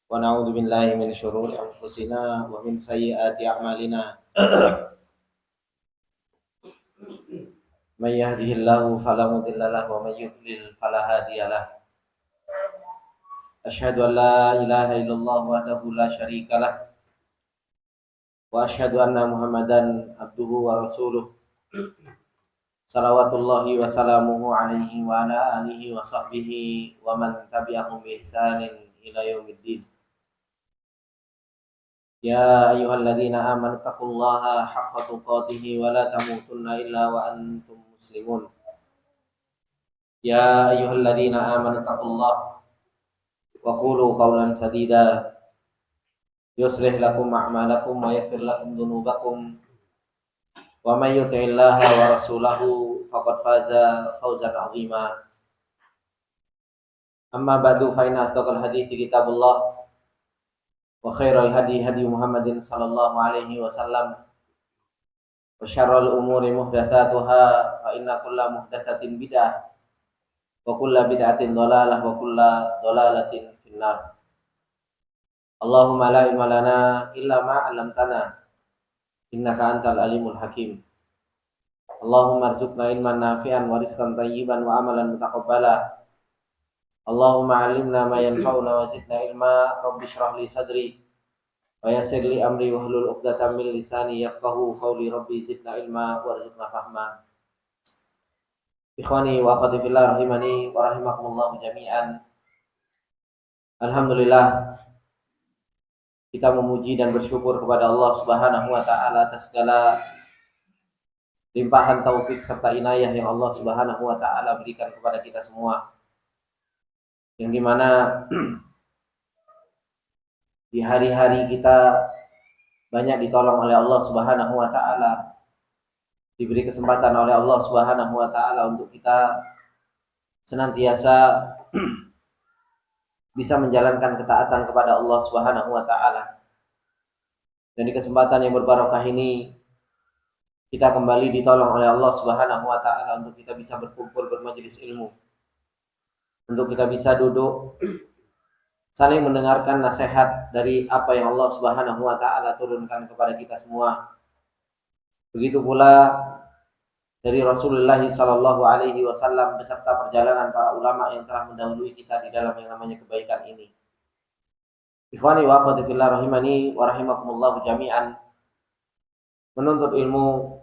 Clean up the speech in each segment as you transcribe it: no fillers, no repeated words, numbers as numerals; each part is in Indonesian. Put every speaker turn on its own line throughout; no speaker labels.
ونعوذ بالله من شرور أنفسنا ومن سيئات أعمالنا من يهده الله فلا مضل له ومن يضلل فلا هادي له أشهد أن لا إله إلا الله وحده لا شريك له وأشهد أن محمدا عبده ورسوله صلوات الله وسلامه عليه وعلى آله وصحبه ومن تبعهم بإحسان إلى يوم الدين يا أيها الذين آمنوا اتقوا الله حق تقاته ولا تموتن إلا وأنتم مسلمون يا أيها الذين آمنوا اتقوا الله وقولوا قولا سديدا يصلح لكم أعمالكم ويغفر لكم ذنوبكم ومن يطع الله ورسوله فقد فاز فوزا عظيما أما بعد فإن أصدق الحديث كتاب الله وخير الهدي هدي محمد صلى الله عليه وسلم وشر الأمور محدثاتها فإن كل محدثة بدعة وكل بدعة ضلالة وكل ضلالة في النار اللهم لا علم لنا إلا ما علمتنا إنك أنت العليم الحكيم اللهم ارزقنا علما نافعا ورزقا طيبا وعملا متقبلا اللهم علمنا ما ينفعنا وزدنا علما رب اشرح لي صدري ويسر لي أمري واحلل عقدة من لساني يفقهوا قولي ربي زدنا علما وارزقنا فهما Ikhwani wa akhwati fillah rahimani wa rahimakumullah jami'an. Alhamdulillah, kita memuji dan bersyukur kepada Allah Subhanahu wa taala atas segala limpahan taufik serta inayah yang Allah Subhanahu wa taala berikan kepada kita semua. Yang dimana di hari-hari kita banyak ditolong oleh Allah Subhanahu wa taala, diberi kesempatan oleh Allah Subhanahu wa taala untuk kita senantiasa bisa menjalankan ketaatan kepada Allah Subhanahu wa taala. Dan di kesempatan yang berbarokah ini kita kembali ditolong oleh Allah Subhanahu wa taala untuk kita bisa berkumpul bermajelis ilmu. Untuk kita bisa duduk saling mendengarkan nasihat dari apa yang Allah Subhanahu wa taala turunkan kepada kita semua. Begitu pula dari Rasulullah sallallahu alaihi wasallam beserta perjalanan para ulama yang telah mendahului kita di dalam yang namanya kebaikan ini. Ikhwani wa akhwati fillah rahimani wa rahimakumullah jami'an. Menuntut ilmu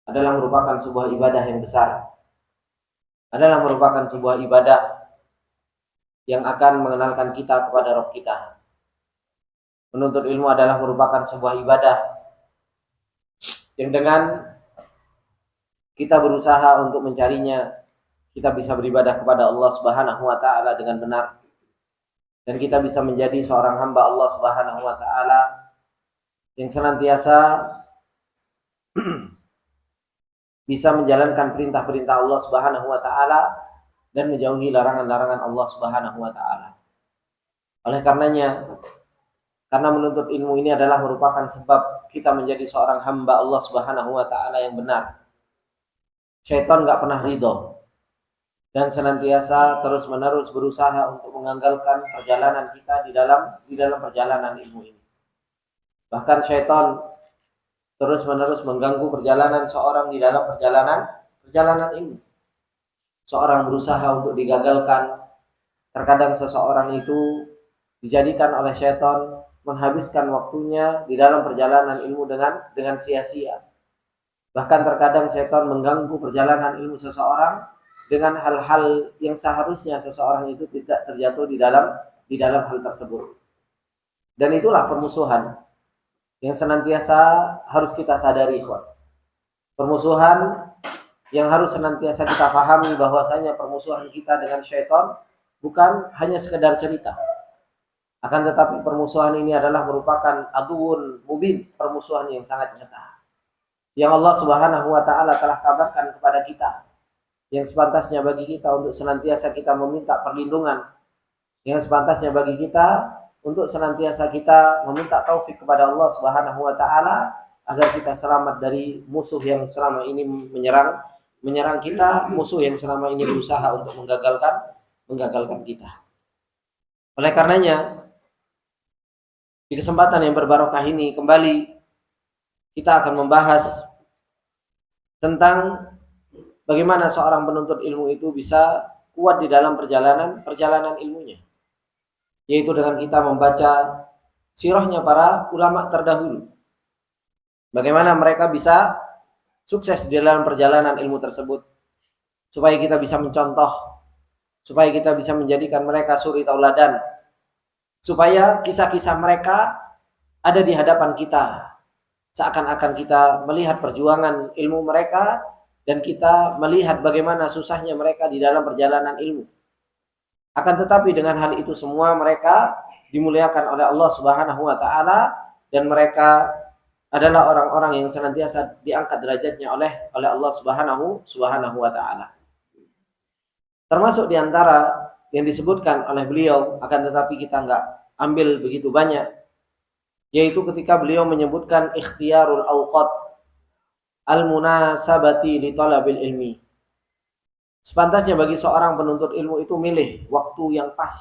adalah merupakan sebuah ibadah yang besar. Adalah merupakan sebuah ibadah yang akan mengenalkan kita kepada Rabb kita. Menuntut ilmu adalah merupakan sebuah ibadah yang dengan kita berusaha untuk mencarinya, kita bisa beribadah kepada Allah Subhanahu wa taala dengan benar. Dan kita bisa menjadi seorang hamba Allah Subhanahu wa taala yang senantiasa bisa menjalankan perintah-perintah Allah Subhanahu wa taala dan menjauhi larangan-larangan Allah Subhanahu wa taala. Oleh karenanya, karena menuntut ilmu ini adalah merupakan sebab kita menjadi seorang hamba Allah Subhanahu wa taala yang benar. Syaitan enggak pernah ridho dan senantiasa terus-menerus berusaha untuk menggagalkan perjalanan kita di dalam perjalanan ilmu ini. Bahkan syaitan terus-menerus mengganggu perjalanan seorang di dalam perjalanan ini. Seorang berusaha untuk digagalkan. Terkadang seseorang itu dijadikan oleh syaitan menghabiskan waktunya di dalam perjalanan ilmu dengan sia-sia. Bahkan terkadang syaitan mengganggu perjalanan ilmu seseorang dengan hal-hal yang seharusnya seseorang itu tidak terjatuh di dalam hal tersebut. Dan itulah permusuhan yang senantiasa harus kita sadari, ikhwan. Permusuhan yang harus senantiasa kita pahami bahwasanya permusuhan kita dengan syaitan bukan hanya sekedar cerita. Akan tetapi permusuhan ini adalah merupakan aduun mubin, permusuhan yang sangat nyata. Yang Allah Subhanahu wa taala telah kabarkan kepada kita. Yang sepantasnya bagi kita untuk senantiasa kita meminta perlindungan. Yang sepantasnya bagi kita untuk senantiasa kita meminta taufik kepada Allah Subhanahu wa taala agar kita selamat dari musuh yang selama ini menyerang kita, musuh yang selama ini berusaha untuk menggagalkan kita. Oleh karenanya, Di kesempatan yang berbarokah ini kembali kita akan membahas tentang bagaimana seorang penuntut ilmu itu bisa kuat di dalam perjalanan ilmunya, yaitu dengan kita membaca sirahnya para ulama terdahulu. Bagaimana mereka bisa sukses di dalam perjalanan ilmu tersebut, supaya kita bisa mencontoh, supaya kita bisa menjadikan mereka suri tauladan, supaya kisah-kisah mereka ada di hadapan kita, seakan-akan kita melihat perjuangan ilmu mereka dan kita melihat bagaimana susahnya mereka di dalam perjalanan ilmu. Akan tetapi dengan hal itu semua mereka dimuliakan oleh Allah Subhanahu wa taala dan mereka adalah orang-orang yang senantiasa diangkat derajatnya oleh Allah Subhanahu wa taala. Termasuk di antara yang disebutkan oleh beliau, akan tetapi kita enggak ambil begitu banyak, yaitu ketika beliau menyebutkan ikhtiyarul awqat al-munasabati li talabil ilmi. Sepantasnya bagi seorang penuntut ilmu itu milih waktu yang pas.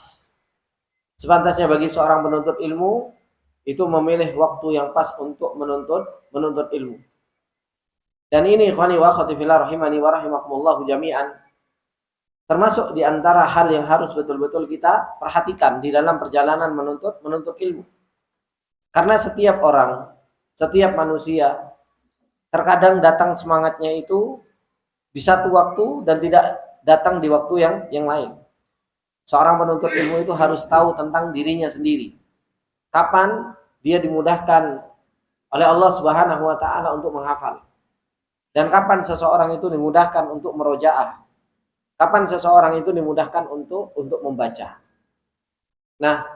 Sepantasnya bagi seorang penuntut ilmu itu memilih waktu yang pas untuk menuntut ilmu. Dan ini ikhwani wa akhwati fillah rahimani wa rahimakumullah jami'an, termasuk di antara hal yang harus betul-betul kita perhatikan di dalam perjalanan menuntut ilmu. Karena setiap orang, setiap manusia terkadang datang semangatnya itu di satu waktu dan tidak datang di waktu yang lain. Seorang penuntut ilmu itu harus tahu tentang dirinya sendiri. Kapan dia dimudahkan oleh Allah Subhanahu wa taala untuk menghafal. Dan kapan seseorang itu dimudahkan untuk merojaah. Kapan seseorang itu dimudahkan untuk membaca. Nah,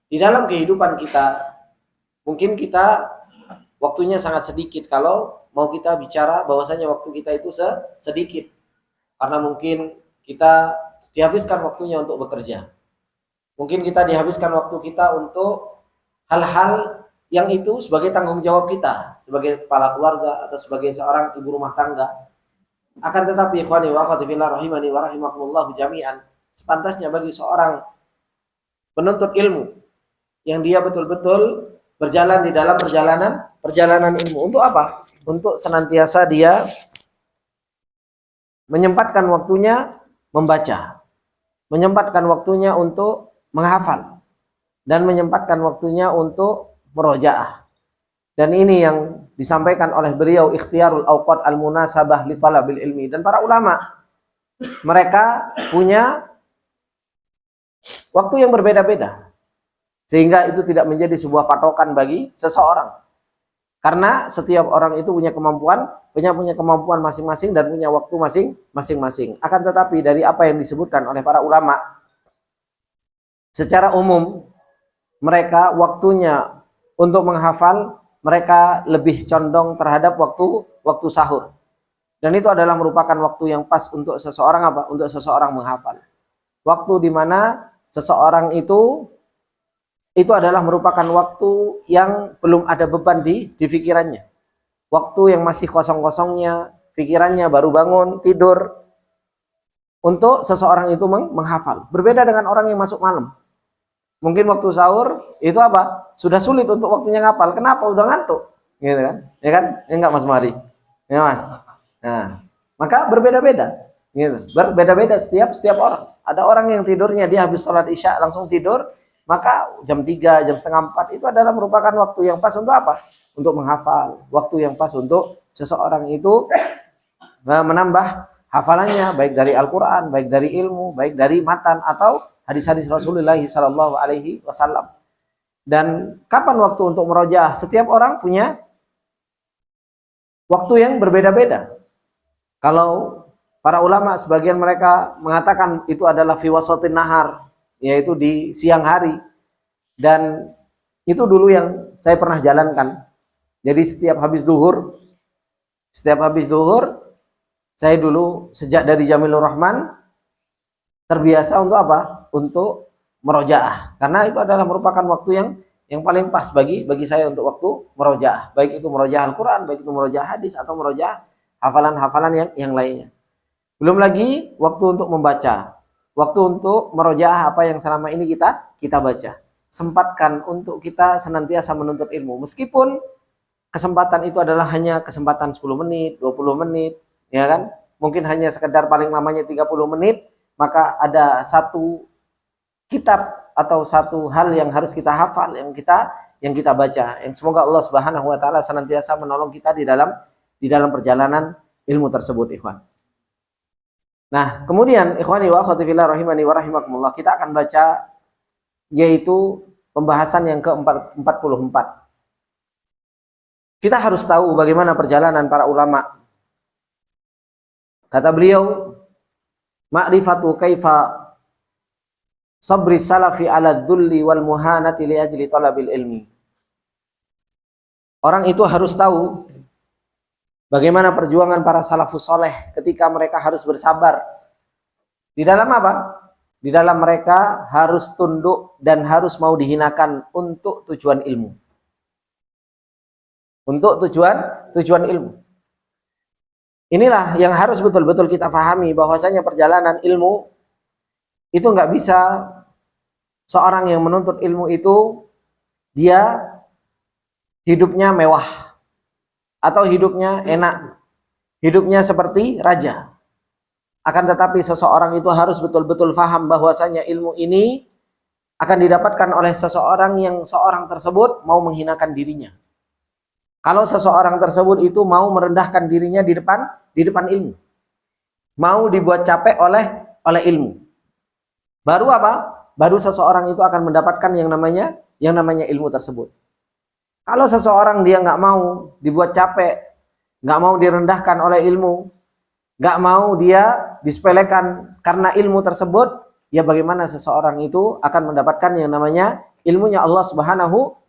di dalam kehidupan kita mungkin kita waktunya sangat sedikit kalau mau kita bicara bahwasanya waktu kita itu sedikit. Karena mungkin kita dihabiskan waktunya untuk bekerja. Mungkin kita dihabiskan waktu kita untuk hal-hal yang itu sebagai tanggung jawab kita sebagai kepala keluarga atau sebagai seorang ibu rumah tangga. Akan tetapi ikhwani wa akhwati fillah rahimani wa rahimakumullah jami'an, sepantasnya bagi seorang penuntut ilmu yang dia betul-betul berjalan di dalam perjalanan ilmu. Untuk apa? Untuk senantiasa dia menyempatkan waktunya membaca, menyempatkan waktunya untuk menghafal, dan menyempatkan waktunya untuk murojaah. Dan ini yang disampaikan oleh beliau, ikhtiyarul awqat al-munasabah li talabil ilmi. Dan para ulama, mereka punya waktu yang berbeda-beda, sehingga itu tidak menjadi sebuah patokan bagi seseorang. Karena setiap orang itu punya kemampuan masing-masing dan punya waktu masing-masing. Akan tetapi dari apa yang disebutkan oleh para ulama, secara umum mereka waktunya untuk menghafal, mereka lebih condong terhadap waktu sahur. Dan itu adalah merupakan waktu yang pas untuk seseorang apa? Untuk seseorang menghafal. Waktu di mana seseorang itu adalah merupakan waktu yang belum ada beban di pikirannya. Waktu yang masih kosong-kosongnya, pikirannya baru bangun, tidur. Untuk seseorang itu menghafal. Berbeda dengan orang yang masuk malam. Mungkin waktu sahur itu apa? Sudah sulit untuk waktunya ngapal. Kenapa? Udah ngantuk. Gitu kan? Ya kan? Ya enggak Mas Mari? Ya Mas? Nah, maka berbeda-beda. Gitu. Berbeda-beda setiap orang. Ada orang yang tidurnya dia habis sholat isya langsung tidur. Maka jam 3, jam setengah 4 itu adalah merupakan waktu yang pas untuk apa? Untuk menghafal. Waktu yang pas untuk seseorang itu menambah hafalannya, baik dari Al-Quran, baik dari ilmu, baik dari matan atau hadis-hadis Rasulullah Sallallahu Alaihi Wasallam. Dan kapan waktu untuk merojaah? Setiap orang punya waktu yang berbeda-beda. Kalau para ulama sebagian mereka mengatakan itu adalah fi wasatin nahar, yaitu di siang hari. Dan itu dulu yang saya pernah jalankan. Jadi setiap habis duhur saya dulu sejak dari Jamilur Rahman terbiasa untuk apa? Untuk merojaah. Karena itu adalah merupakan waktu yang paling pas bagi saya untuk waktu merojaah. Baik itu merojaah Al-Quran, baik itu merojaah hadis atau merojaah hafalan-hafalan yang lainnya. Belum lagi waktu untuk membaca. Waktu untuk merojaah apa yang selama ini kita baca. sempatkan untuk kita senantiasa menuntut ilmu. Meskipun kesempatan itu adalah hanya kesempatan 10 menit, 20 menit, ya kan? Mungkin hanya sekedar paling lamanya 30 menit, maka ada satu kitab atau satu hal yang harus kita hafal, yang kita baca. Yang semoga Allah Subhanahu wa taala senantiasa menolong kita di dalam perjalanan ilmu tersebut, ikhwan. Nah, kemudian ikhwani wa akhwati fillah rahimani wa rahimakumullah, kita akan baca yaitu pembahasan yang ke-44. Kita harus tahu bagaimana perjalanan para ulama. Kata beliau, ma'rifatu kaifa sabri salafi ala dhulli wal muhanati li ajli talabil ilmi. Orang itu harus tahu bagaimana perjuangan para salafus soleh ketika mereka harus bersabar. Di dalam apa? Di dalam mereka harus tunduk dan harus mau dihinakan untuk tujuan ilmu. Untuk tujuan ilmu. Inilah yang harus betul-betul kita pahami, bahwasanya perjalanan ilmu itu nggak bisa seorang yang menuntut ilmu itu dia hidupnya mewah atau hidupnya enak, hidupnya seperti raja. Akan tetapi seseorang itu harus betul-betul paham bahwasanya ilmu ini akan didapatkan oleh seseorang yang seorang tersebut mau menghinakan dirinya. Kalau seseorang tersebut itu mau merendahkan dirinya di depan ilmu, mau dibuat capek oleh ilmu, baru apa? Baru seseorang itu akan mendapatkan yang namanya ilmu tersebut. Kalau seseorang dia nggak mau dibuat capek, nggak mau direndahkan oleh ilmu, nggak mau dia disepelekan karena ilmu tersebut, ya bagaimana seseorang itu akan mendapatkan yang namanya ilmunya Allah Subhanahu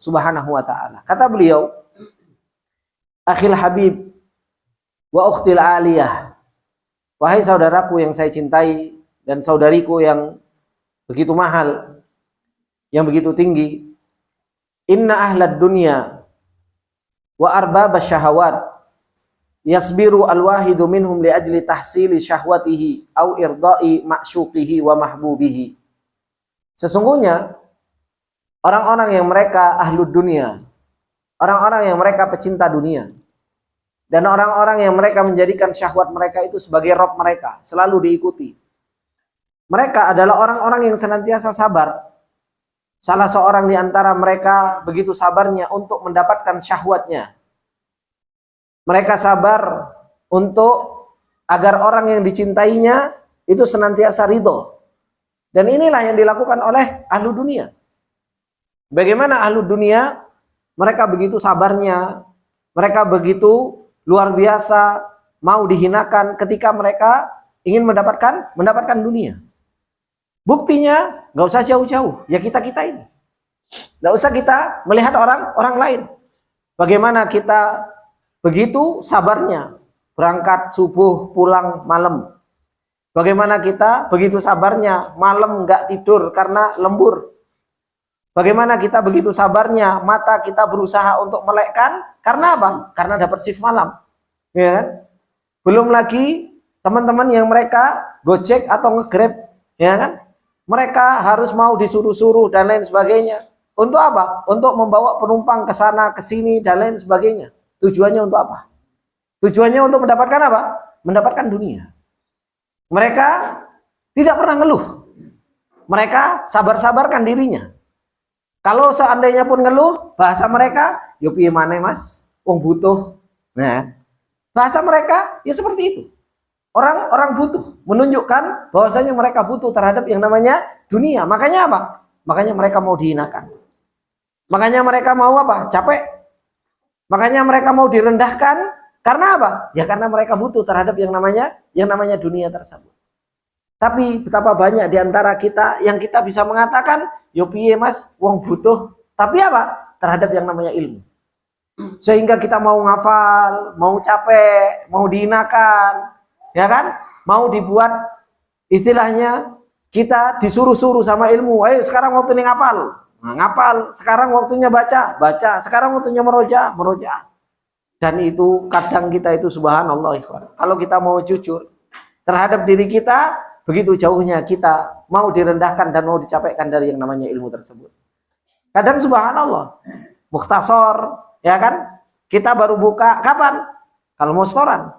wa taala. Kata beliau, akhil habib wa ukhtil aliyah, wahai saudaraku yang saya cintai dan saudariku yang begitu mahal, yang begitu tinggi, inna ahlad dunya wa arbabasy syahawat yasbiru alwahidu minhum li ajli tahsili syahwatihi au irda'i ma'syuqihi wa mahbubihi. Sesungguhnya orang-orang yang mereka ahlud dunia, orang-orang yang mereka pecinta dunia, dan orang-orang yang mereka menjadikan syahwat mereka itu sebagai rob mereka, selalu diikuti. Mereka adalah orang-orang yang senantiasa sabar. Salah seorang di antara mereka begitu sabarnya untuk mendapatkan syahwatnya. Mereka sabar untuk agar orang yang dicintainya itu senantiasa ridho. Dan inilah yang dilakukan oleh ahlu dunia. Bagaimana ahlu dunia? Mereka begitu sabarnya, mereka begitu luar biasa mau dihinakan ketika mereka ingin mendapatkan dunia. Buktinya nggak usah jauh-jauh, ya kita ini. Nggak usah kita melihat orang lain. Bagaimana kita begitu sabarnya berangkat subuh pulang malam. Bagaimana kita begitu sabarnya malam nggak tidur karena lembur. Bagaimana kita begitu sabarnya mata kita berusaha untuk melekkan karena apa? Karena dapat shift malam. Ya kan? Belum lagi teman-teman yang mereka Gojek atau nge-Grab, ya kan? Mereka harus mau disuruh-suruh dan lain sebagainya. Untuk apa? Untuk membawa penumpang ke sana, ke sini dan lain sebagainya. Tujuannya untuk apa? Tujuannya untuk mendapatkan apa? Mendapatkan dunia. Mereka tidak pernah ngeluh. Mereka sabar-sabarkan dirinya. Kalau seandainya pun ngeluh, bahasa mereka, yo piye maneh Mas, wong butuh. Nah, bahasa mereka ya seperti itu. Orang butuh, menunjukkan bahwasanya mereka butuh terhadap yang namanya dunia. Makanya apa? Makanya mereka mau dihinakan. Makanya mereka mau apa? Capek. Makanya mereka mau direndahkan. Karena apa? Ya karena mereka butuh terhadap yang namanya dunia tersebut. Tapi betapa banyak di antara kita yang kita bisa mengatakan, yo piye Mas, wong butuh. Tapi apa? Terhadap yang namanya ilmu. Sehingga kita mau ngafal, mau capek, mau dihinakan. Ya kan? Mau dibuat istilahnya kita disuruh-suruh sama ilmu. Ayo sekarang waktunya ngapal. Nah, ngapal. Sekarang waktunya baca. Sekarang waktunya merojah. Dan itu kadang kita itu subhanallah ikhwan. Kalau kita mau jujur terhadap diri kita, begitu jauhnya kita mau direndahkan dan mau dicapaikan dari yang namanya ilmu tersebut. Kadang subhanallah, Mukhtasar, ya kan? Kita baru buka kapan? Kalau mau setoran.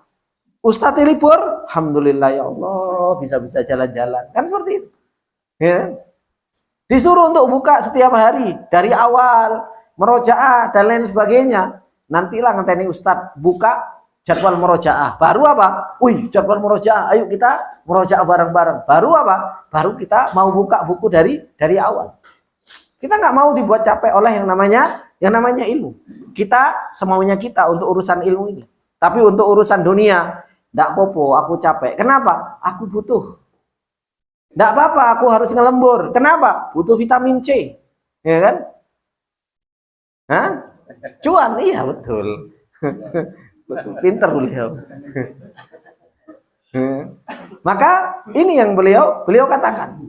Ustadz libur, alhamdulillah ya Allah, bisa-bisa jalan-jalan. Kan seperti itu. Ya. Disuruh untuk buka setiap hari dari awal, merojaah dan lain sebagainya. Nantilah ngenteni Ustadz buka jadwal merojaah. Baru apa? Wih, jadwal merojaah. Ayo kita merojaah bareng-bareng. Baru apa? Baru kita mau buka buku dari awal. Kita nggak mau dibuat capek oleh yang namanya ilmu. Kita semaunya kita untuk urusan ilmu ini. Tapi untuk urusan dunia, nggak popo, aku capek. Kenapa? Aku butuh. Nggak apa-apa, aku harus ngelembur. Kenapa? Butuh vitamin C. Ya kan? Hah? Cuan, iya betul. Pinter beliau. Maka ini yang beliau katakan.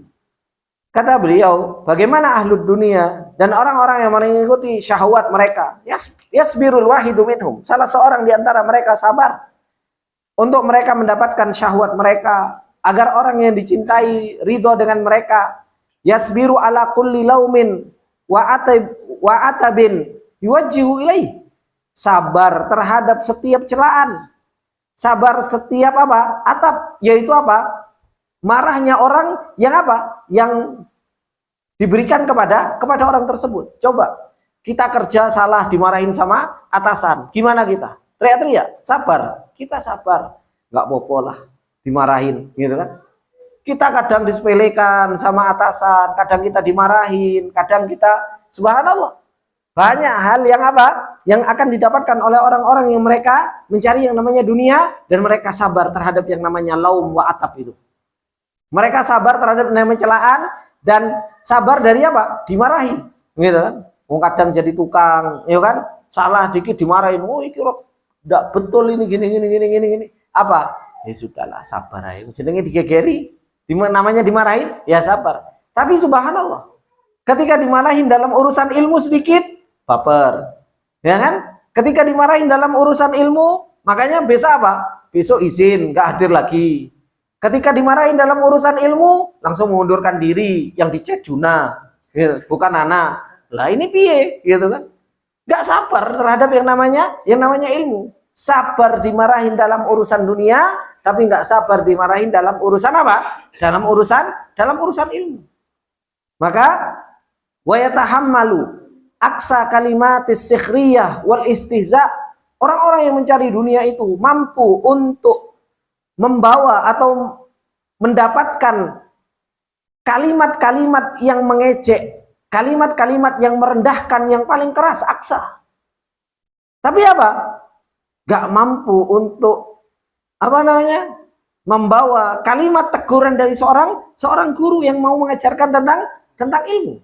Kata beliau, bagaimana ahlud dunia dan orang-orang yang mengikuti syahwat mereka. Yasbirul wahidu minhum. Salah seorang di antara mereka sabar untuk mereka mendapatkan syahwat mereka, agar orang yang dicintai ridho dengan mereka. Yasbiru ala kulli laumin wa atabin yuwajjihu ilaih. Sabar terhadap setiap celaan. Sabar setiap apa? Atap, yaitu apa? Marahnya orang yang apa? Yang diberikan kepada orang tersebut. Coba kita kerja salah dimarahin sama atasan. Gimana kita? Teriak-teriak, sabar. Kita sabar. Nggak apa-apa lah dimarahin, gitu kan? Kita kadang disepelekan sama atasan, kadang kita dimarahin, kadang kita subhanallah. Banyak hal yang apa? Yang akan didapatkan oleh orang-orang yang mereka mencari yang namanya dunia dan mereka sabar terhadap yang namanya laum wa atap itu. Mereka sabar terhadap namanya celaan dan sabar dari apa? Dimarahi, gitu kan? Kadang jadi tukang, ya kan? Salah dikit dimarahin. Oh, iki enggak betul ini gini. Apa? Ya sudahlah, sabar aja. Jenenge digegeri, namanya dimarahin, ya sabar. Tapi subhanallah, ketika dimarahin dalam urusan ilmu sedikit, baper. Ya kan? Ketika dimarahin dalam urusan ilmu, makanya besok apa? Besok izin, nggak hadir lagi. Ketika dimarahin dalam urusan ilmu, langsung mengundurkan diri. Yang dicet Juna, bukan Nana. Lah ini piye, gitu kan? Nggak sabar terhadap yang namanya ilmu. Sabar dimarahin dalam urusan dunia, tapi nggak sabar dimarahin dalam urusan apa? Dalam urusan ilmu. Maka wa yatahammalu aksa kalimatis sikhriyah wal istihza. Orang-orang yang mencari dunia itu mampu untuk membawa atau mendapatkan kalimat-kalimat yang mengejek, kalimat-kalimat yang merendahkan, yang paling keras, aksa. Tapi apa? Gak mampu untuk membawa kalimat teguran dari seorang guru yang mau mengajarkan tentang ilmu.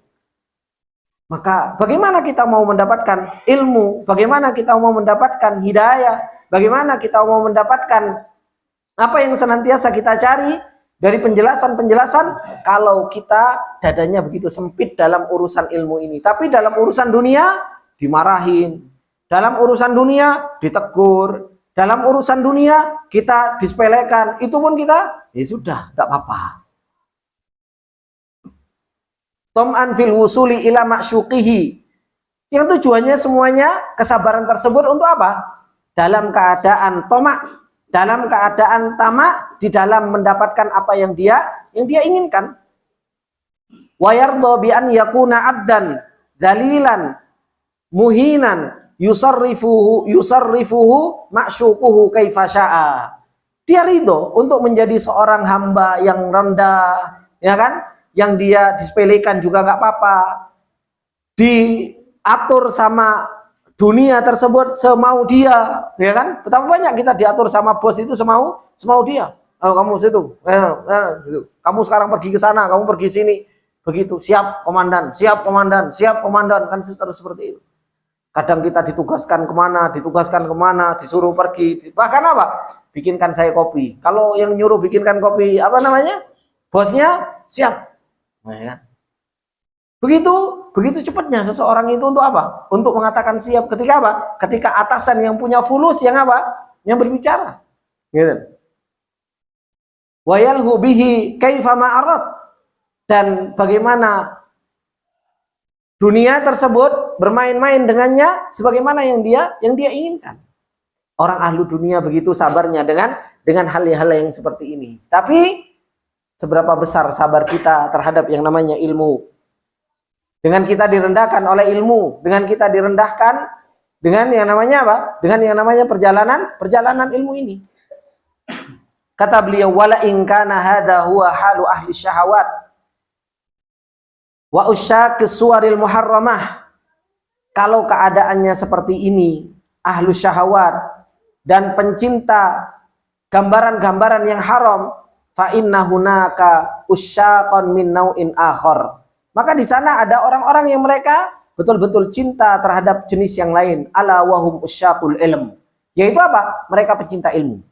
Maka bagaimana kita mau mendapatkan ilmu? Bagaimana kita mau mendapatkan hidayah? Bagaimana kita mau mendapatkan apa yang senantiasa kita cari dari penjelasan-penjelasan kalau kita dadanya begitu sempit dalam urusan ilmu ini. Tapi dalam urusan dunia dimarahin. Dalam urusan dunia ditegur, dalam urusan dunia kita disepelekan, itu pun kita, ya sudah, nggak apa-apa. Tom'an fil wusuli ila ma'syuqihi. Yang tujuannya semuanya kesabaran tersebut untuk apa? Dalam keadaan tomak, dalam keadaan tamak, di dalam mendapatkan apa yang dia inginkan. Wa yardha bi an yakuna abdan dzalilan muhinan yusarrifuhu ma'syuquhu kaifa syaa. Dia ridho untuk menjadi seorang hamba yang rendah, ya kan? Yang dia disepelekan juga nggak apa-apa. Diatur sama dunia tersebut semau dia, ya kan? Betapa banyak kita diatur sama bos itu semau dia. Oh, kamu situ, gitu. Kamu sekarang pergi ke sana, kamu pergi sini, begitu. Siap komandan, kan terus seperti itu. Kadang kita ditugaskan kemana, disuruh pergi. Bahkan apa? Bikinkan saya kopi. Kalau yang nyuruh bikinkan kopi, bosnya siap. Nah, ya kan? Begitu cepatnya seseorang itu untuk apa? Untuk mengatakan siap ketika apa? Ketika atasan yang punya fulus yang apa? Yang berbicara. Gitu. Wa yalhu bihi kaifa ma'arad. Dan bagaimana dunia tersebut, bermain-main dengannya sebagaimana yang dia inginkan. Orang ahlu dunia begitu sabarnya dengan hal-hal yang seperti ini. Tapi seberapa besar sabar kita terhadap yang namanya ilmu? Dengan kita direndahkan oleh ilmu, dengan kita direndahkan dengan yang namanya apa? Dengan yang namanya perjalanan ilmu ini. Kata beliau, wala in kana hadza huwa halu ahli syahawat wa usyaqis suwaril muharramah. Kalau keadaannya seperti ini, ahlu syahawat dan pencinta gambaran-gambaran yang haram, fa inna hunaka usyaqan min nau'in akhar. Maka di sana ada orang-orang yang mereka betul-betul cinta terhadap jenis yang lain, ala wahum usyaqul ilm. Yaitu apa? Mereka pecinta ilmu.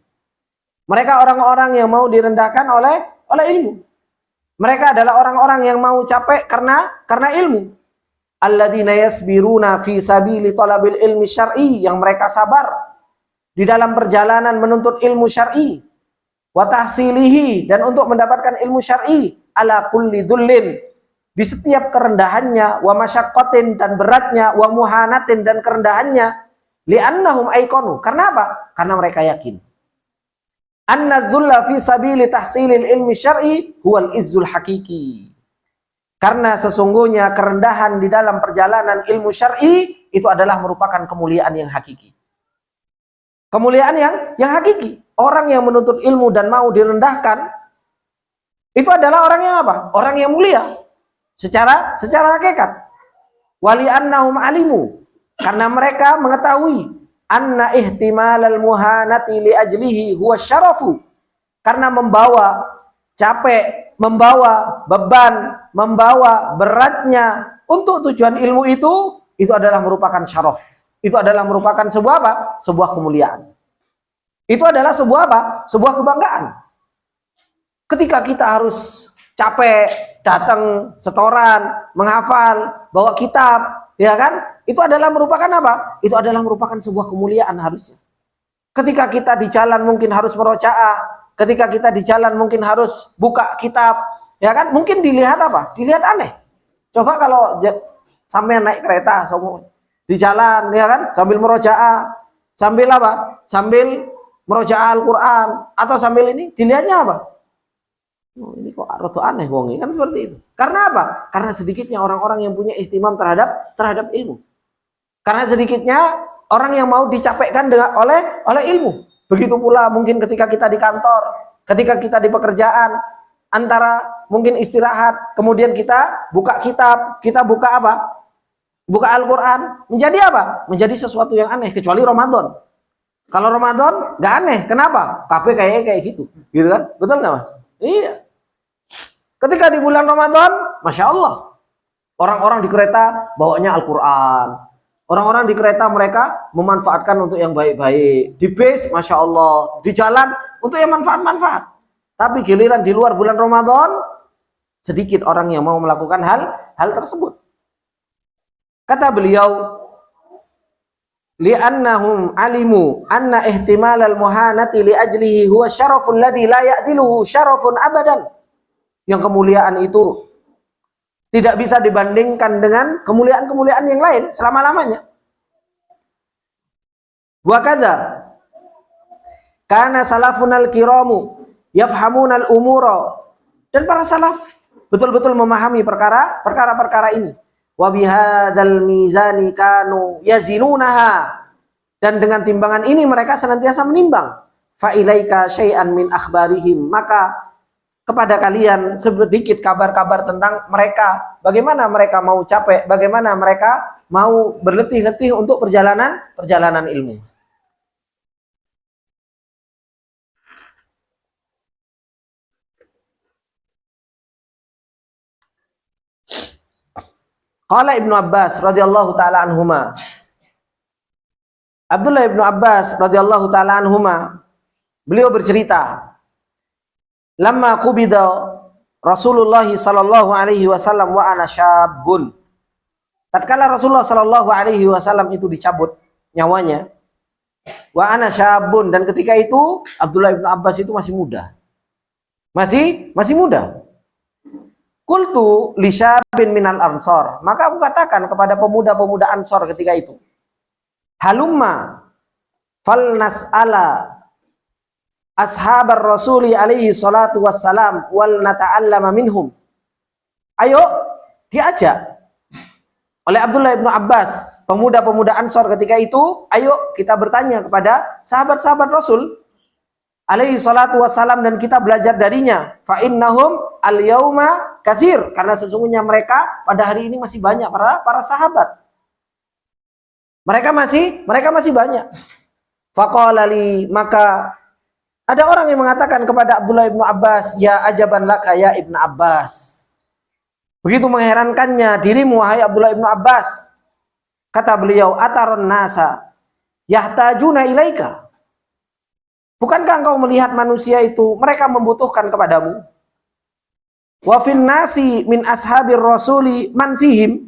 Mereka orang-orang yang mau direndahkan oleh ilmu. Mereka adalah orang-orang yang mau capek karena ilmu. Alladzina yasbiruna fi sabili talabil ilmi syar'i, yang mereka sabar di dalam perjalanan menuntut ilmu syar'i, wa tahsilihi, dan untuk mendapatkan ilmu syar'i, ala kulli dhullin, di setiap kerendahannya, wa masyaqqatin, dan beratnya, wa muhanatin, dan kerendahannya, li'annahum aikonu, karena apa? Karena mereka yakin anna dhulla fi sabili tahsilil ilmi syar'i huwal izzul hakiki. Karena sesungguhnya kerendahan di dalam perjalanan ilmu syar'i itu adalah merupakan kemuliaan yang hakiki. Kemuliaan yang hakiki. Orang yang menuntut ilmu dan mau direndahkan itu adalah orang yang apa? Orang yang mulia secara hakikat. Wali annahum alimu, karena mereka mengetahui anna ihtimalal muhanati li ajlihi huwa syarafu, karena membawa capek, membawa beban, membawa beratnya untuk tujuan ilmu itu adalah merupakan syaraf. Itu adalah merupakan sebuah apa? Sebuah kemuliaan. Itu adalah sebuah apa? Sebuah kebanggaan. Ketika kita harus capek datang setoran, menghafal, bawa kitab, ya kan? Itu adalah merupakan apa? Itu adalah merupakan sebuah kemuliaan harusnya. Ketika kita di jalan mungkin harus merojaah, ketika kita di jalan mungkin harus buka kitab, ya kan? Mungkin dilihat apa? Dilihat aneh. Coba kalau sampai naik kereta semua di jalan, ya kan? Sambil merojaah, sambil apa? Sambil merojaah Al-Qur'an atau sambil ini, dilihatnya apa? Oh, ini kok rada aneh wong, kan seperti itu. Karena apa? Karena sedikitnya orang-orang yang punya ihtimam terhadap ilmu. Karena sedikitnya orang yang mau dicapekkan oleh ilmu. Begitu pula mungkin ketika kita di kantor, ketika kita di pekerjaan, antara mungkin istirahat, kemudian kita buka kitab, kita buka apa? Buka Al-Qur'an, menjadi apa? Menjadi sesuatu yang aneh, kecuali Ramadan. Kalau Ramadan nggak aneh, kenapa? KP kayak gitu, gitu kan? Betul nggak, Mas? Iya. Ketika di bulan Ramadan, Masya Allah, orang-orang di kereta bawanya Al-Quran. Orang-orang di kereta mereka memanfaatkan untuk yang baik-baik. Di bis, Masya Allah. Di jalan, untuk yang manfaat-manfaat. Tapi giliran di luar bulan Ramadan, sedikit orang yang mau melakukan hal tersebut. Kata beliau, li'annahum alimu anna ihtimalal muhanati li ajlihi huwa syaraful ladzi la ya'diluhu syarafun abadan. Yang kemuliaan itu tidak bisa dibandingkan dengan kemuliaan-kemuliaan yang lain selama-lamanya. Wa kadza kana salafunal kiramu yafhamunal umura, dan para salaf betul-betul memahami perkara-perkara ini. Wa bihadzal mizani kanu yazinunaha, dan dengan timbangan ini mereka senantiasa menimbang. Fa ilaika syai'an min akhbarihim, maka kepada kalian sedikit kabar-kabar tentang mereka, bagaimana mereka mau capek, bagaimana mereka mau berletih-letih untuk perjalanan ilmu. Qala Ibnu Abbas radhiyallahu taala anhuma, Abdullah Ibnu Abbas radhiyallahu taala anhuma, beliau bercerita, lamma qubida Rasulullah sallallahu alaihi wasallam wa ana syabun. Tatkala Rasulullah sallallahu alaihi wasallam itu dicabut nyawanya, wa ana syabun, dan ketika itu Abdullah bin Abbas itu masih muda. Masih muda. Qultu li syabin minal ansor. Maka aku katakan kepada pemuda-pemuda Ansor ketika itu, halumma fal nas'ala ashabar rasuli alaihi salatu wassalam wal nata'allama minhum. Ayo diajak oleh Abdullah ibnu Abbas, pemuda-pemuda Ansor ketika itu, ayo kita bertanya kepada sahabat-sahabat Rasul alaihi salatu wassalam dan kita belajar darinya. Fa innahum al-yauma katsir, karena sesungguhnya mereka pada hari ini masih banyak para sahabat. Mereka masih banyak. Faqala li, maka ada orang yang mengatakan kepada Abdullah ibnu Abbas, ya ajaban laka ya ibnu Abbas. Begitu mengherankannya dirimu wahai Abdullah ibnu Abbas. Kata beliau, ataron nasa yahtajuna ilaika. Bukankah engkau melihat manusia itu mereka membutuhkan kepadamu? Wa fin nasi min ashabir rasuli man fihim,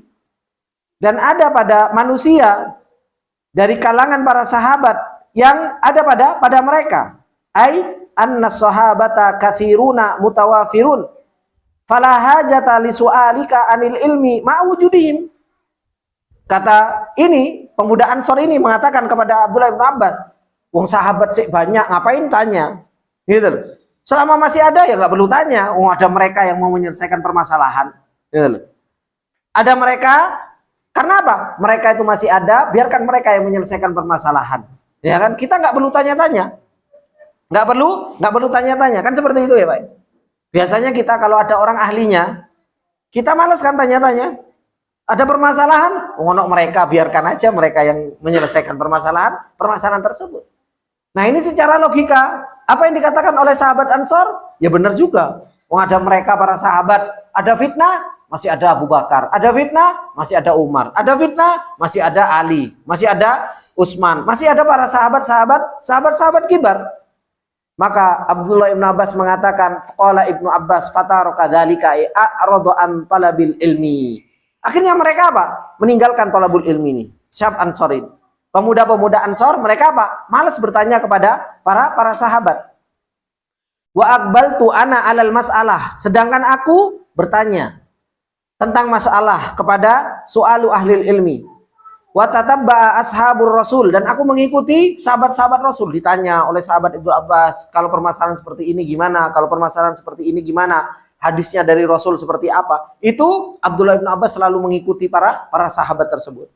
dan ada pada manusia dari kalangan para sahabat yang ada pada mereka. Ai anna sahabata katsiruna mutawafirun fala hajata li su'alika anil ilmi ma wujudihim. Kata ini pemuda Ansor ini mengatakan kepada Abdullah bin Abbas, wong sahabat sih banyak, ngapain tanya? Gitu. Selama masih ada ya nggak perlu tanya. Wong ada mereka yang mau menyelesaikan permasalahan. Gitu. Ada mereka, karena apa? Mereka itu masih ada, biarkan mereka yang menyelesaikan permasalahan. Ya kan? Kita nggak perlu tanya-tanya. Nggak perlu tanya-tanya. Kan seperti itu ya, Pak. Biasanya kita kalau ada orang ahlinya, kita malas kan tanya-tanya. Ada permasalahan, ngonok mereka, biarkan aja mereka yang menyelesaikan permasalahan tersebut. Nah ini secara logika, apa yang dikatakan oleh sahabat Ansor, ya benar juga. Ada mereka para sahabat, ada fitnah, masih ada Abu Bakar. Ada fitnah, masih ada Umar. Ada fitnah, masih ada Ali. Masih ada Utsman. Masih ada para sahabat kibar. Maka Abdullah ibn Abbas mengatakan, qala Ibnu Abbas fataraka dzalika a'radu an talabil ilmi. Akhirnya mereka apa? Meninggalkan talabul ilmi ini. Syab Ansorin. Pemuda-pemuda Ansor, mereka apa? Malas bertanya kepada para sahabat. Wa aqbaltu ana alal mas'alah. Sedangkan aku bertanya tentang masalah kepada su'alu ahlil ilmi. Wa tatabba'a ashabur rasul. Dan aku mengikuti sahabat-sahabat Rasul. Ditanya oleh sahabat Ibnu Abbas, kalau permasalahan seperti ini gimana? Kalau permasalahan seperti ini gimana? Hadisnya dari Rasul seperti apa? Itu Abdullah bin Abbas selalu mengikuti para sahabat tersebut.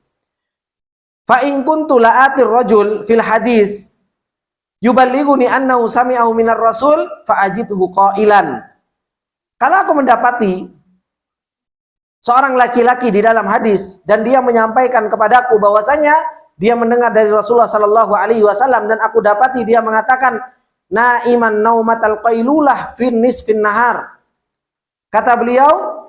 Fa in kuntu la'atir rajul fil hadis yuballighuni annahu sami'ahu minar rasul fa ajidhu qailan. Kalau aku mendapati seorang laki-laki di dalam hadis dan dia menyampaikan kepadaku bahwasanya dia mendengar dari Rasulullah sallallahu alaihi wasallam, dan aku dapati dia mengatakan naiman naumatal qailulah fin nisfin nahar. Kata beliau,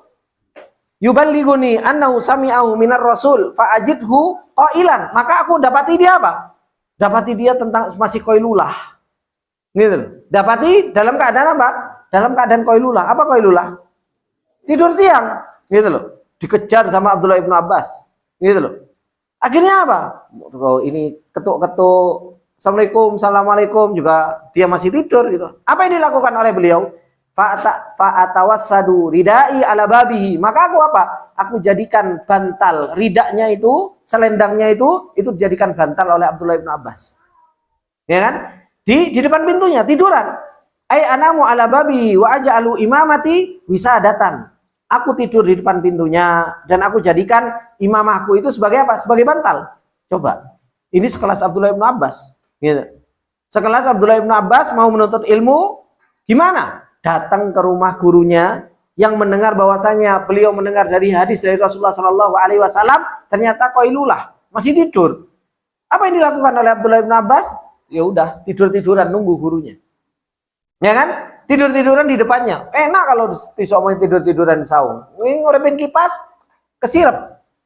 yuballighuni annahu sami'ahu minar rasul fa ajidhu qailan. Maka aku dapati dia apa? Dapati dia tentang masih qailulah. Gitu. Dapati dalam keadaan apa? Dalam keadaan qailulah. Apa qailulah? Tidur siang. Gitu loh. Dikejar sama Abdullah ibnu Abbas. Gitu loh. Akhirnya apa? Oh, ini ketuk-ketuk Assalamualaikum juga dia masih tidur gitu. Apa yang dilakukan oleh beliau? Fa'atawassadu ridai ala babihi. Maka aku apa? Aku jadikan bantal ridaknya itu, selendangnya itu dijadikan bantal oleh Abdullah ibn Abbas. Ya kan? Di depan pintunya tiduran. Ai anamu ala babihi wa aj'alu imamati wisadatan. Aku tidur di depan pintunya dan aku jadikan imamahku itu sebagai apa? Sebagai bantal. Coba. Ini sekelas Abdullah ibn Abbas. Gitu. Sekelas Abdullah ibn Abbas mau menuntut ilmu, gimana? Datang ke rumah gurunya yang mendengar bahwasanya beliau mendengar dari hadis dari Rasulullah Shallallahu Alaihi Wasallam, ternyata qailulah, masih tidur. Apa yang dilakukan oleh Abdullah bin Abbas? Ya udah tidur-tiduran nunggu gurunya, ya kan? Tidur-tiduran di depannya. Enak kalau disomongin tidur-tiduran di saung. Ngurepin kipas, kesirep.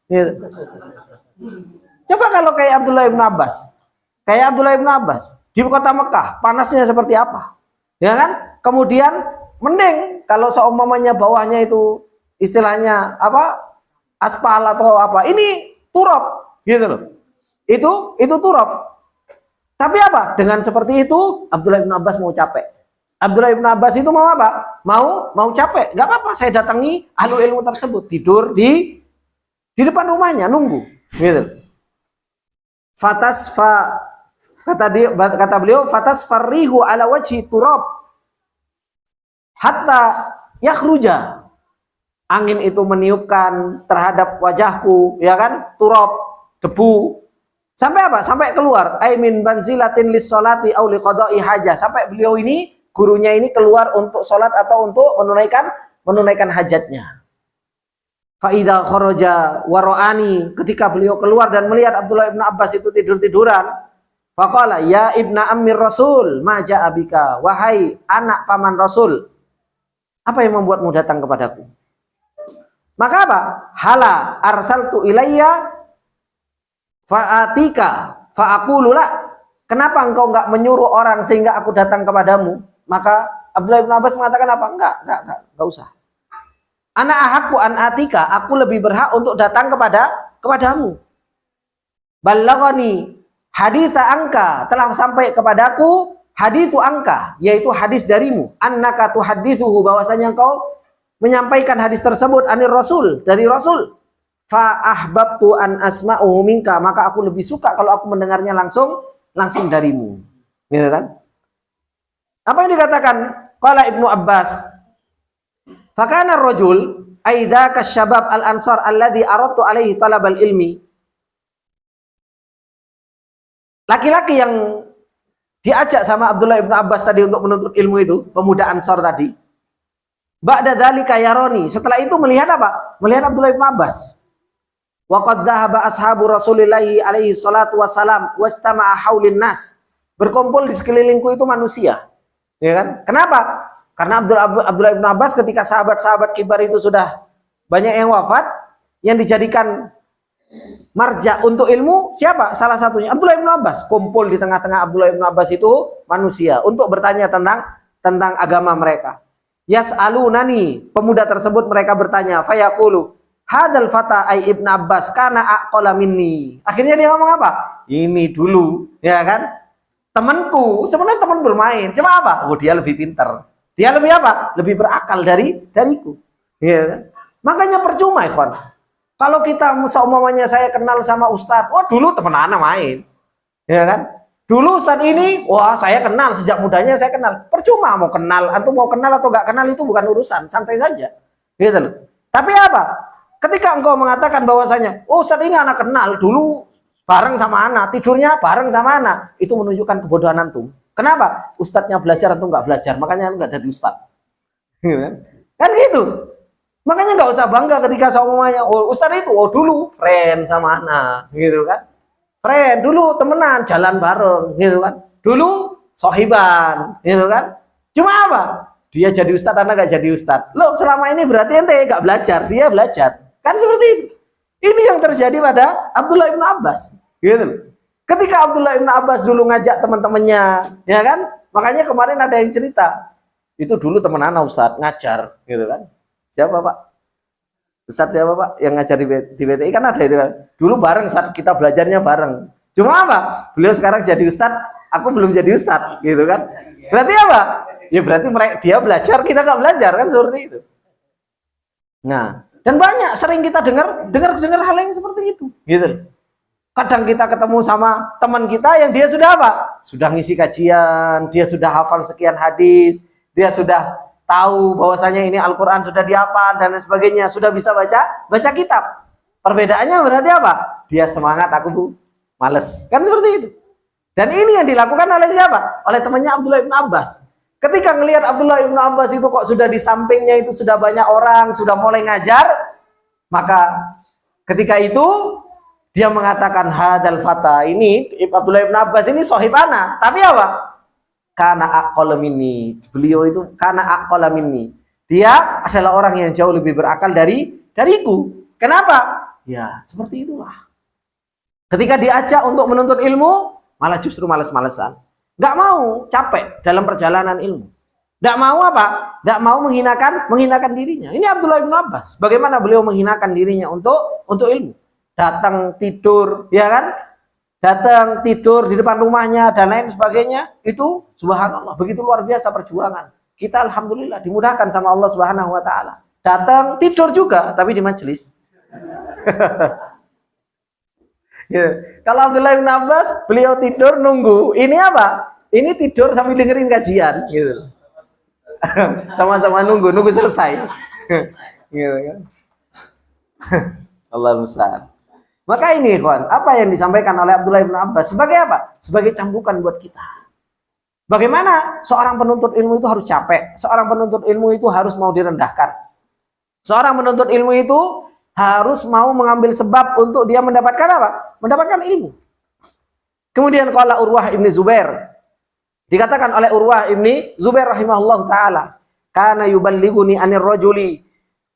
Gitu. Coba kalau kayak Abdullah bin Abbas, di kota Mekah, panasnya seperti apa? Ya kan? Kemudian mending kalau seumpamanya bawahnya itu istilahnya apa? Aspal atau apa. Ini turap gitu loh. Itu turap. Tapi apa? Dengan seperti itu Abdullah bin Abbas mau capek. Abdullah ibn Abbas itu mau apa? Mau capek, nggak apa-apa. Saya datangi ahli ilmu tersebut, tidur di depan rumahnya nunggu. Gitu. Kata beliau, fatas farihu ala wajhi turab hatta yakhruja. Angin itu meniupkan terhadap wajahku, ya kan? Turab, debu. Sampai apa? Sampai keluar. Aimin banzilatin lis salati aw liqada'i hajah. Sampai beliau ini, gurunya ini keluar untuk sholat atau untuk menunaikan hajatnya. Faidah kharaja waro'ani, ketika beliau keluar dan melihat Abdullah ibn Abbas itu tidur-tiduran, faqala ya ibna ammir rasul ma ja'a bika, wahai anak paman rasul, apa yang membuatmu datang kepadaku? Maka apa? Hala arsaltu ilayya fa'atika fa'aqulu la, kenapa engkau enggak menyuruh orang sehingga aku datang kepadamu? Maka Abdullah ibn Abbas mengatakan apa? Enggak usah. Ana ahakku an atika, aku lebih berhak untuk datang kepadamu. Ballagani haditha angka, telah sampai kepadaku hadithu angka, yaitu hadis darimu. Annaka tuhadithuhu, bahwasanya engkau menyampaikan hadis tersebut anir rasul, dari rasul. Fa ahbabtu an asma'uhu minka, maka aku lebih suka kalau aku mendengarnya langsung darimu. Gitu kan? Apa yang dikatakan? Qala Ibnu Abbas, fakana rajul aidha kasyabab al-ansar alladhi aradtu alaihi talabal ilmi. Laki-laki yang diajak sama Abdullah ibn Abbas tadi untuk menuntut ilmu itu, pemuda Ansar tadi. Ba'da dzalika yaroni, setelah itu melihat apa? Melihat Abdullah ibn Abbas. Wa qad dhahaba ashabu Rasulillahi alaihi salatu wassalam wastama'a haulin nas. Berkumpul di sekelilingku itu manusia. Ya kan? Kenapa? Karena Abdullah ibn Abbas ketika sahabat-sahabat kibar itu sudah banyak yang wafat, yang dijadikan marja untuk ilmu siapa? Salah satunya Abdullah ibn Abbas. Kumpul di tengah-tengah Abdullah ibn Abbas itu manusia untuk bertanya tentang agama mereka. Yas'alunani, pemuda tersebut mereka bertanya, fayaqulu hadal fata ay ibn Abbas kana aqala minni. Akhirnya dia ngomong apa? Ini dulu, ya kan? Temanku, sebenarnya teman bermain, cuma apa? Oh, dia lebih pintar. Dia lebih apa? Lebih berakal dariku. Ya. Makanya percuma, ikhwan. Kalau kita seumpamanya saya kenal sama Ustadz, oh dulu teman anak main. Ya kan? Dulu Ustadz ini, wah saya kenal sejak mudanya saya kenal. Percuma mau kenal, atau mau kenal atau gak kenal itu bukan urusan, santai saja. Gitu loh. Tapi apa? Ketika engkau mengatakan bahwasanya, oh Ustadz ini anak kenal dulu bareng sama anak, tidurnya bareng sama anak, itu menunjukkan kebodohan antum. Kenapa? Ustadznya belajar, antum nggak belajar, makanya antum nggak jadi ustadz. Kan gitu. Makanya nggak usah bangga ketika semuanya, oh ustadz itu, oh dulu friend sama anak, gitu kan? Friend dulu temenan, jalan bareng, gitu kan? Dulu sohiban, gitu kan? Cuma apa? Dia jadi ustadz, anak nggak jadi ustadz. Loh selama ini berarti ente nggak belajar, dia belajar. Kan seperti itu. Ini yang terjadi pada Abdullah ibn Abbas. Gitu. Ketika Abdullah ibn Abbas dulu ngajak teman-temannya, ya kan? Makanya kemarin ada yang cerita, itu dulu teman anak Ustadz ngajar, gitu kan? Siapa Pak? Ustadz siapa Pak? Yang ngajar di BTI kan ada itu kan? Dulu bareng saat kita belajarnya bareng. Cuma apa? Beliau sekarang jadi Ustadz, aku belum jadi Ustadz, gitu kan? Berarti apa? Ya berarti dia belajar, kita nggak belajar kan seperti itu. Nah, dan banyak sering kita dengar hal yang seperti itu, gitu. Kadang kita ketemu sama teman kita yang dia sudah apa? Sudah ngisi kajian, dia sudah hafal sekian hadis, dia sudah tahu bahwasanya ini Al-Quran sudah dihafal dan lain sebagainya, sudah bisa baca kitab. Perbedaannya berarti apa? Dia semangat, aku males. Kan seperti itu. Dan ini yang dilakukan oleh siapa? Oleh temannya Abdullah ibn Abbas. Ketika ngelihat Abdullah ibn Abbas itu kok sudah di sampingnya itu sudah banyak orang, sudah mulai ngajar, maka ketika itu dia mengatakan hadal fata, ini Abdullah ibn Abbas ini sohib ana, tapi apa? Karena aqala minni, beliau itu karena aqala minni, dia adalah orang yang jauh lebih berakal dariku. Kenapa? Ya seperti itulah. Ketika diajak untuk menuntut ilmu, malah justru males-malesan, nggak mau capek dalam perjalanan ilmu, nggak mau apa? Nggak mau menghinakan dirinya. Ini Abdullah ibn Abbas, bagaimana beliau menghinakan dirinya untuk ilmu. Datang tidur, ya kan? datang tidur di depan rumahnya dan lain sebagainya, itu subhanallah, begitu luar biasa perjuangan. Kita alhamdulillah dimudahkan sama Allah Subhanahu wa taala. Datang tidur juga tapi di majelis. Ya. Kalau Abdullah bin Abbas, beliau tidur nunggu. Ini apa? Ini tidur sambil dengerin kajian gitu. Sama-sama nunggu selesai. Gitu kan. Allah musta'an. Maka ini ikhwan, apa yang disampaikan oleh Abdullah bin Abbas sebagai apa? Sebagai cambukan buat kita. Bagaimana seorang penuntut ilmu itu harus capek, seorang penuntut ilmu itu harus mau direndahkan. Seorang penuntut ilmu itu harus mau mengambil sebab untuk dia mendapatkan apa? Mendapatkan ilmu. Kemudian qala Urwah ibni Zubair, dikatakan oleh Urwah ibni Zubair rahimahullah taala, kana yuballighuni anir rajuli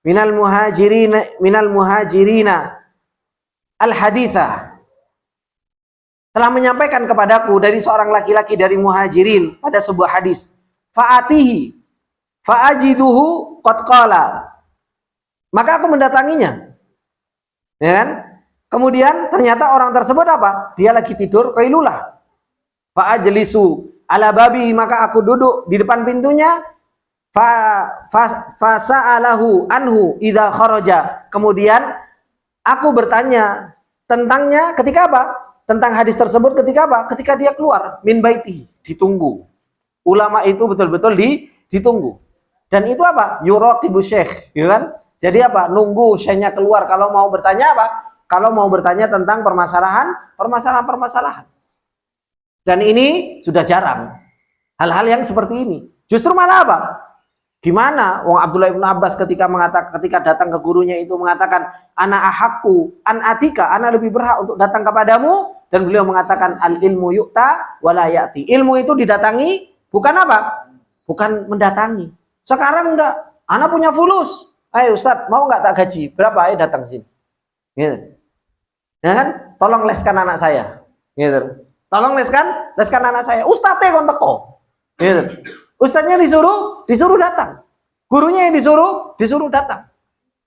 minal muhajirina al haditha, telah menyampaikan kepadaku dari seorang laki-laki dari muhajirin pada sebuah hadis. Fa'atihi fa'ajiduhu qad qala, maka aku mendatanginya, ya kan? Kemudian ternyata orang tersebut apa? Dia lagi tidur qailulah. Fa'ajlisu ala babi, maka aku duduk di depan pintunya. Fasa'alahu anhu idza kharaja, kemudian aku bertanya tentangnya ketika apa? Tentang hadis tersebut ketika apa? Ketika dia keluar min baiti, ditunggu. Ulama itu betul-betul ditunggu. Dan itu apa? Yuraqibu syekh, ya kan? Jadi apa? Nunggu syekhnya keluar kalau mau bertanya apa? Kalau mau bertanya tentang permasalahan. Dan ini sudah jarang. Hal-hal yang seperti ini. Justru malah apa? Gimana wong Abdullah bin Abbas ketika datang ke gurunya itu mengatakan ana ahakku an atika, ana lebih berhak untuk datang kepadamu, dan beliau mengatakan al ilmu yu'ta wala ya'ti. Ilmu itu didatangi, bukan apa? Bukan mendatangi. Sekarang enggak, ana punya fulus. Ayo Ustaz, mau enggak tak gaji? Berapa? Ayo datang sini. Gitu. Ya kan? Tolong leskan anak saya. Gitu. Tolong leskan anak saya. Ustaznya kon teko. Gitu. Ustaznya disuruh datang. Gurunya yang disuruh datang.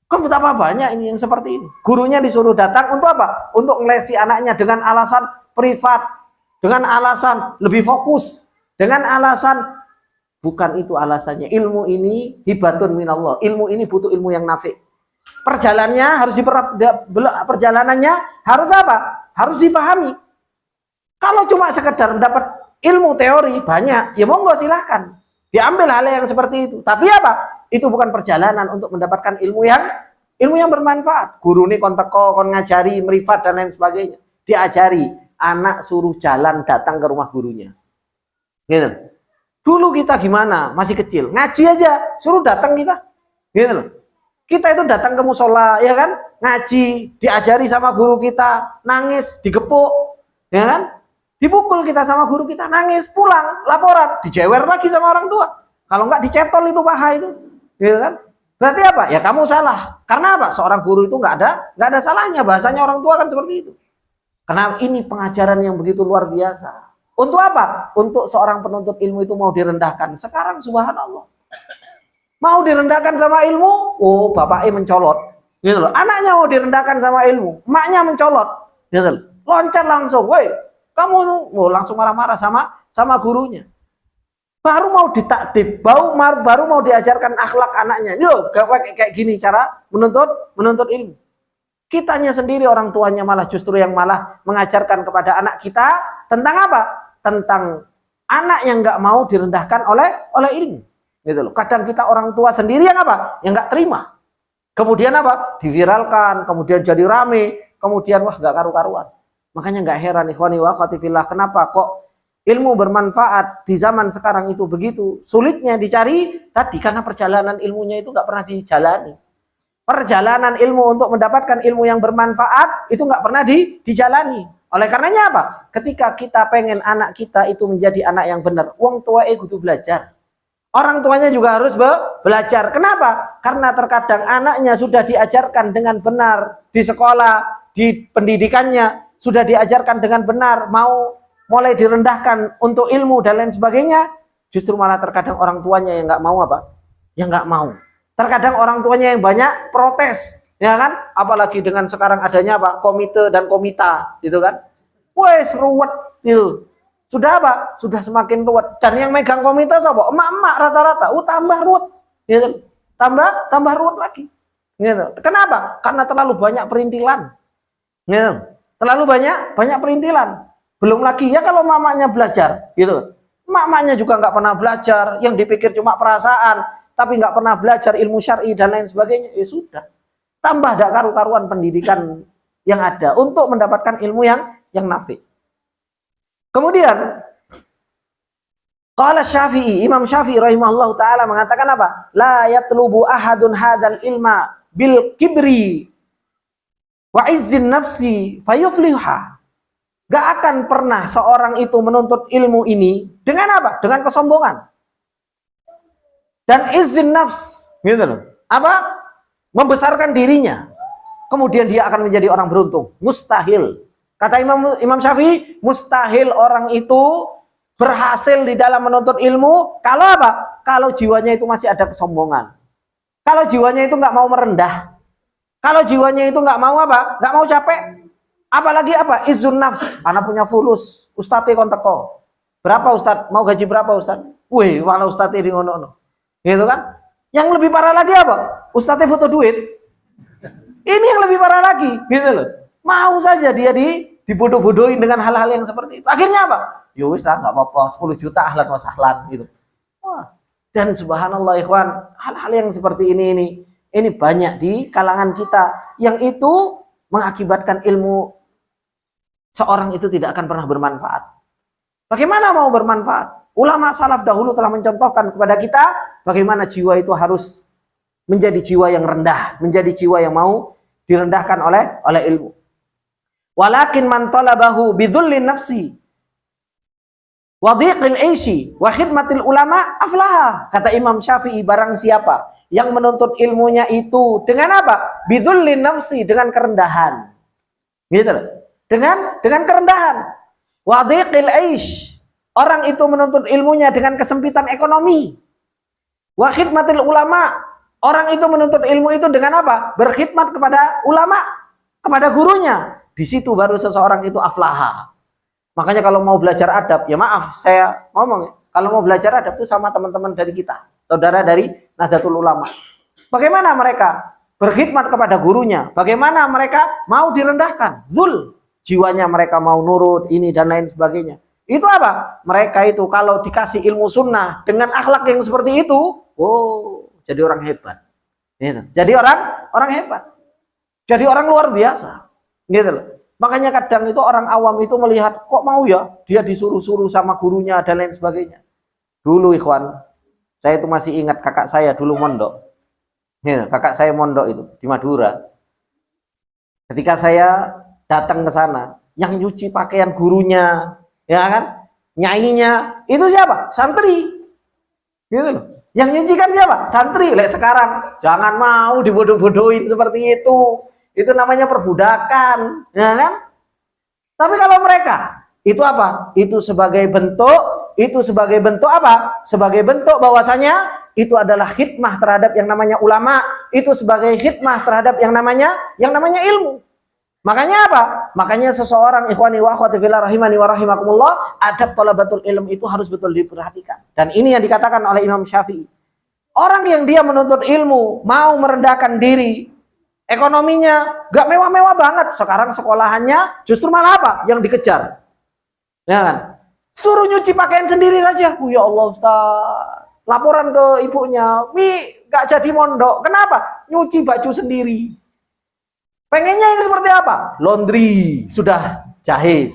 Kok betapa banyak ini yang seperti ini. Gurunya disuruh datang untuk apa? Untuk ngelesi anaknya dengan alasan privat, dengan alasan lebih fokus, dengan alasan bukan itu alasannya. Ilmu ini hibatun minallah. Ilmu ini butuh ilmu yang nafi. Perjalanannya harus apa? Harus difahami. Kalau cuma sekedar mendapat ilmu teori banyak, ya monggo silahkan. Diambil hal yang seperti itu. Tapi apa? Itu bukan perjalanan untuk mendapatkan ilmu yang bermanfaat. Guru ini kon ngajari, merifat dan lain sebagainya. Diajari, anak suruh jalan datang ke rumah gurunya. Gitu. Dulu kita gimana? Masih kecil, ngaji aja suruh datang kita. Gitu loh. Kita itu datang ke musola, ya kan? Ngaji, diajari sama guru kita, nangis, digepuk, ya kan? Dipukul kita sama guru kita, nangis, pulang, laporan, dijewer lagi sama orang tua. Kalau enggak dicetol itu paha itu, gitu kan? Berarti apa? Ya kamu salah. Karena apa? Seorang guru itu enggak ada salahnya. Bahasanya orang tua kan seperti itu. Karena ini pengajaran yang begitu luar biasa. Untuk apa? Untuk seorang penuntut ilmu itu mau direndahkan. Sekarang subhanallah, mau direndahkan sama ilmu, oh bapaknya mencolot, gitu loh. Anaknya mau direndahkan sama ilmu, emaknya mencolot, gitu loh. Loncat langsung, woi. Kamu langsung marah-marah sama gurunya. Baru mau ditakdib, baru mau diajarkan akhlak anaknya. Ini loh, kayak gini cara menuntut ilmu. Kitanya sendiri orang tuanya malah justru yang malah mengajarkan kepada anak kita tentang apa? Tentang anak yang nggak mau direndahkan oleh ilmu. Gitu loh. Kadang kita orang tua sendiri yang apa? Yang nggak terima. Kemudian apa? Diviralkan, kemudian jadi rame, kemudian wah nggak karu-karuan. Makanya nggak heran ikhwani wa akhwati fillah, kenapa kok ilmu bermanfaat di zaman sekarang itu begitu sulitnya dicari tadi, karena perjalanan ilmunya itu nggak pernah dijalani. Perjalanan ilmu untuk mendapatkan ilmu yang bermanfaat itu nggak pernah dijalani. Oleh karenanya apa? Ketika kita pengen anak kita itu menjadi anak yang benar, wong tua kudu belajar. Orang tuanya juga harus belajar. Kenapa? Karena terkadang anaknya sudah diajarkan dengan benar di sekolah, di pendidikannya, sudah diajarkan dengan benar, mau mulai direndahkan untuk ilmu dan lain sebagainya, justru malah terkadang orang tuanya yang nggak mau apa? Yang nggak mau. Terkadang orang tuanya yang banyak protes, ya kan? Apalagi dengan sekarang adanya apa? Komite dan komita, gitu kan? wes ruwet gitu. Sudah apa? Sudah semakin ruwet. Dan yang megang komite apa? Emak-emak rata-rata. Tambah ruwet. Gitu. Tambah ruwet lagi. Gitu. Kenapa? Karena terlalu banyak perintilan. Gitu. Terlalu banyak perintilan. Belum lagi ya kalau mamanya belajar, gitu. Mamanya juga nggak pernah belajar, yang dipikir cuma perasaan, tapi nggak pernah belajar ilmu syar'i dan lain sebagainya. Ya sudah. Tambah ada karu-karuan pendidikan yang ada untuk mendapatkan ilmu yang nafi. Kemudian qala Syafi'i, Imam Syafi'i rahimahullahu taala mengatakan apa? La yatlubu ahadun hadzal ilma bil kibri wa izzin nafsi fayufliha. Gak akan pernah seorang itu menuntut ilmu ini dengan apa? Dengan kesombongan dan izin nafs, gitu loh. Apa? Membesarkan dirinya. Kemudian dia akan menjadi orang beruntung. Mustahil. Kata Imam Syafi'i, mustahil orang itu berhasil di dalam menuntut ilmu kalau apa? Kalau jiwanya itu masih ada kesombongan. Kalau jiwanya itu nggak mau merendah. Kalau jiwanya itu nggak mau apa? Nggak mau capek. Apalagi apa? Izun nafs. Anak punya fulus. Ustadz kon teko. Berapa Ustadz? Mau gaji berapa Ustadz? Wih, mana Ustadz ini ngono-ngono. Gitu kan? Yang lebih parah lagi apa? Ustadz butuh duit. Ini yang lebih parah lagi, gitu loh. Mau saja dia dibodoh-bodohin dengan hal-hal yang seperti itu. Akhirnya apa? Ya wis lah, nggak apa-apa, 10 juta ahlan wa sahlan gitu. Wah. Dan subhanallah ikhwan, hal-hal yang seperti ini banyak di kalangan kita yang itu mengakibatkan ilmu seorang itu tidak akan pernah bermanfaat. Bagaimana mau bermanfaat? Ulama salaf dahulu telah mencontohkan kepada kita bagaimana jiwa itu harus menjadi jiwa yang rendah, menjadi jiwa yang mau direndahkan oleh ilmu. Walakin man talabahu bidzullin nafsi wa dhiqil aishi wa khidmatil ulama aflaha. Kata Imam Syafi'i, barang siapa yang menuntut ilmunya itu dengan apa? Bidzullin nafsi, dengan kerendahan. Gitu loh. Dengan kerendahan. Wa dhiqil aish, orang itu menuntut ilmunya dengan kesempitan ekonomi. Wa khidmatil ulama, orang itu menuntut ilmu itu dengan apa? Berkhidmat kepada ulama, kepada gurunya. Di situ baru seseorang itu aflaha. Makanya kalau mau belajar adab, ya maaf saya ngomong ya, kalau mau belajar adab itu sama teman-teman dari kita, saudara dari Nahdlatul Ulama. Bagaimana mereka berkhidmat kepada gurunya? Bagaimana mereka mau direndahkan? Zul, jiwanya mereka mau nurut, ini dan lain sebagainya. Itu apa? Mereka itu kalau dikasih ilmu sunnah dengan akhlak yang seperti itu, oh, jadi orang hebat. Gitu. Jadi orang hebat. Jadi orang luar biasa. Gitu loh. Makanya kadang itu orang awam itu melihat, kok mau ya dia disuruh-suruh sama gurunya dan lain sebagainya. Dulu ikhwan, saya itu masih ingat kakak saya dulu mondok. Gitu, kakak saya mondok itu di Madura. Ketika saya datang ke sana, yang nyuci pakaian gurunya, ya kan? Nyainya, itu siapa? Santri. Gitu loh. Yang nyuci kan siapa? Santri. Lek sekarang jangan mau dibodoh-bodohin seperti itu. Itu namanya perbudakan, ya kan? Tapi kalau mereka itu apa? Itu sebagai bentuk apa? Sebagai bentuk bahwasanya itu adalah khidmah terhadap yang namanya ulama, itu sebagai khidmah terhadap yang namanya ilmu. Makanya apa? Makanya seseorang ikhwani wa akhwati fillah rahimani wa rahimakumullah, adab thalabatul ilm itu harus betul diperhatikan. Dan ini yang dikatakan oleh Imam Syafi'i. Orang yang dia menuntut ilmu, mau merendahkan diri, ekonominya gak mewah-mewah banget, sekarang sekolahannya justru malah apa? Yang dikejar. Ya kan? Suruh nyuci pakaian sendiri saja. Ya Allah Ustaz. Laporan ke ibunya, "Mi, gak jadi mondok." Kenapa? Nyuci baju sendiri. Pengennya yang seperti apa? Laundry, sudah jahiz.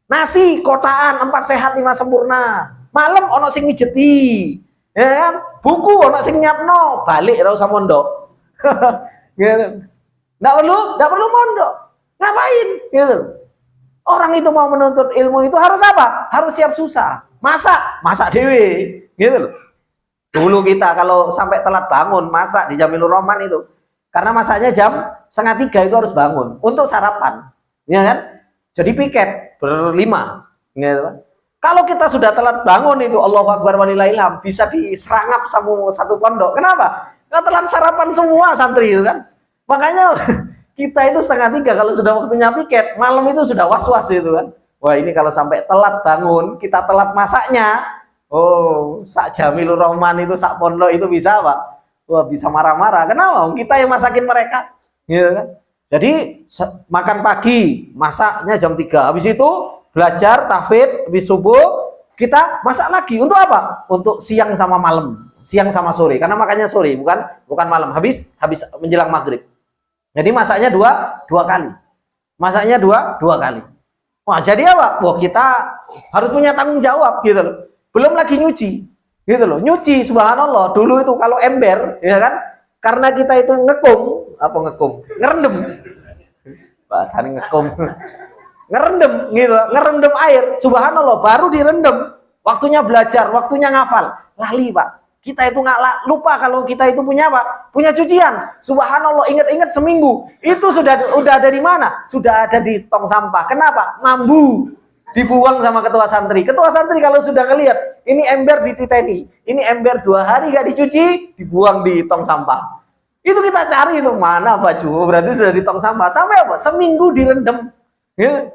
Nasi kotaan 4 sehat 5 sempurna. Malam ono sing mijeti. Ya kan? Buku ono sing nyapno, balik ora usah mondok. Gitu. Nggak perlu mondok. Ngapain? Gitu. Orang itu mau menuntut ilmu itu harus apa? Harus siap susah. Masak dewe. Gitu loh. Dulu kita kalau sampai telat bangun masak di Jamilur Rahman itu, karena masaknya jam 2:30 itu harus bangun untuk sarapan, ya kan? Jadi piket berlima, gitu. Kalau kita sudah telat bangun itu, Allahu Akbar walillahilham, bisa diserangap sama satu pondok. Kenapa? Karena telat sarapan semua santri itu kan. Makanya kita itu 2:30 kalau sudah waktunya piket, malam itu sudah was-was itu kan. Wah, ini kalau sampai telat bangun, kita telat masaknya, oh, sak Jamilur Rahman itu, sak pondok itu bisa, Pak. Wah, bisa marah-marah. Kenapa? Kita yang masakin mereka. Gitu kan? Jadi makan pagi, masaknya jam 3. Habis itu belajar tahfidz, habis subuh kita masak lagi. Untuk apa? Untuk siang sama malam, siang sama sore. Karena makannya sore, bukan malam. Habis menjelang maghrib. Jadi masaknya dua kali. Masaknya dua kali. Wah, jadi apa? Wah, kita harus punya tanggung jawab gitu loh. Belum lagi nyuci. Gitu loh. Nyuci, subhanallah. Dulu itu kalau ember, ya kan? Karena kita itu ngerendam. Bahasanya ngekum. Ngerendam gitu, ngerendam air. Subhanallah, baru direndam. Waktunya belajar, waktunya ngafal. Lali, Pak. Kita itu nggak lupa kalau kita itu punya apa? Punya cucian. Subhanallah, ingat-ingat seminggu. Itu udah ada di mana? Sudah ada di tong sampah. Kenapa? Mambu. Dibuang sama ketua santri. Ketua santri kalau sudah ngelihat, ini ember dititeni, ini ember 2 hari gak dicuci, dibuang di tong sampah. Itu kita cari itu mana baju, berarti sudah di tong sampah. Sampai apa? Seminggu direndam. Ya.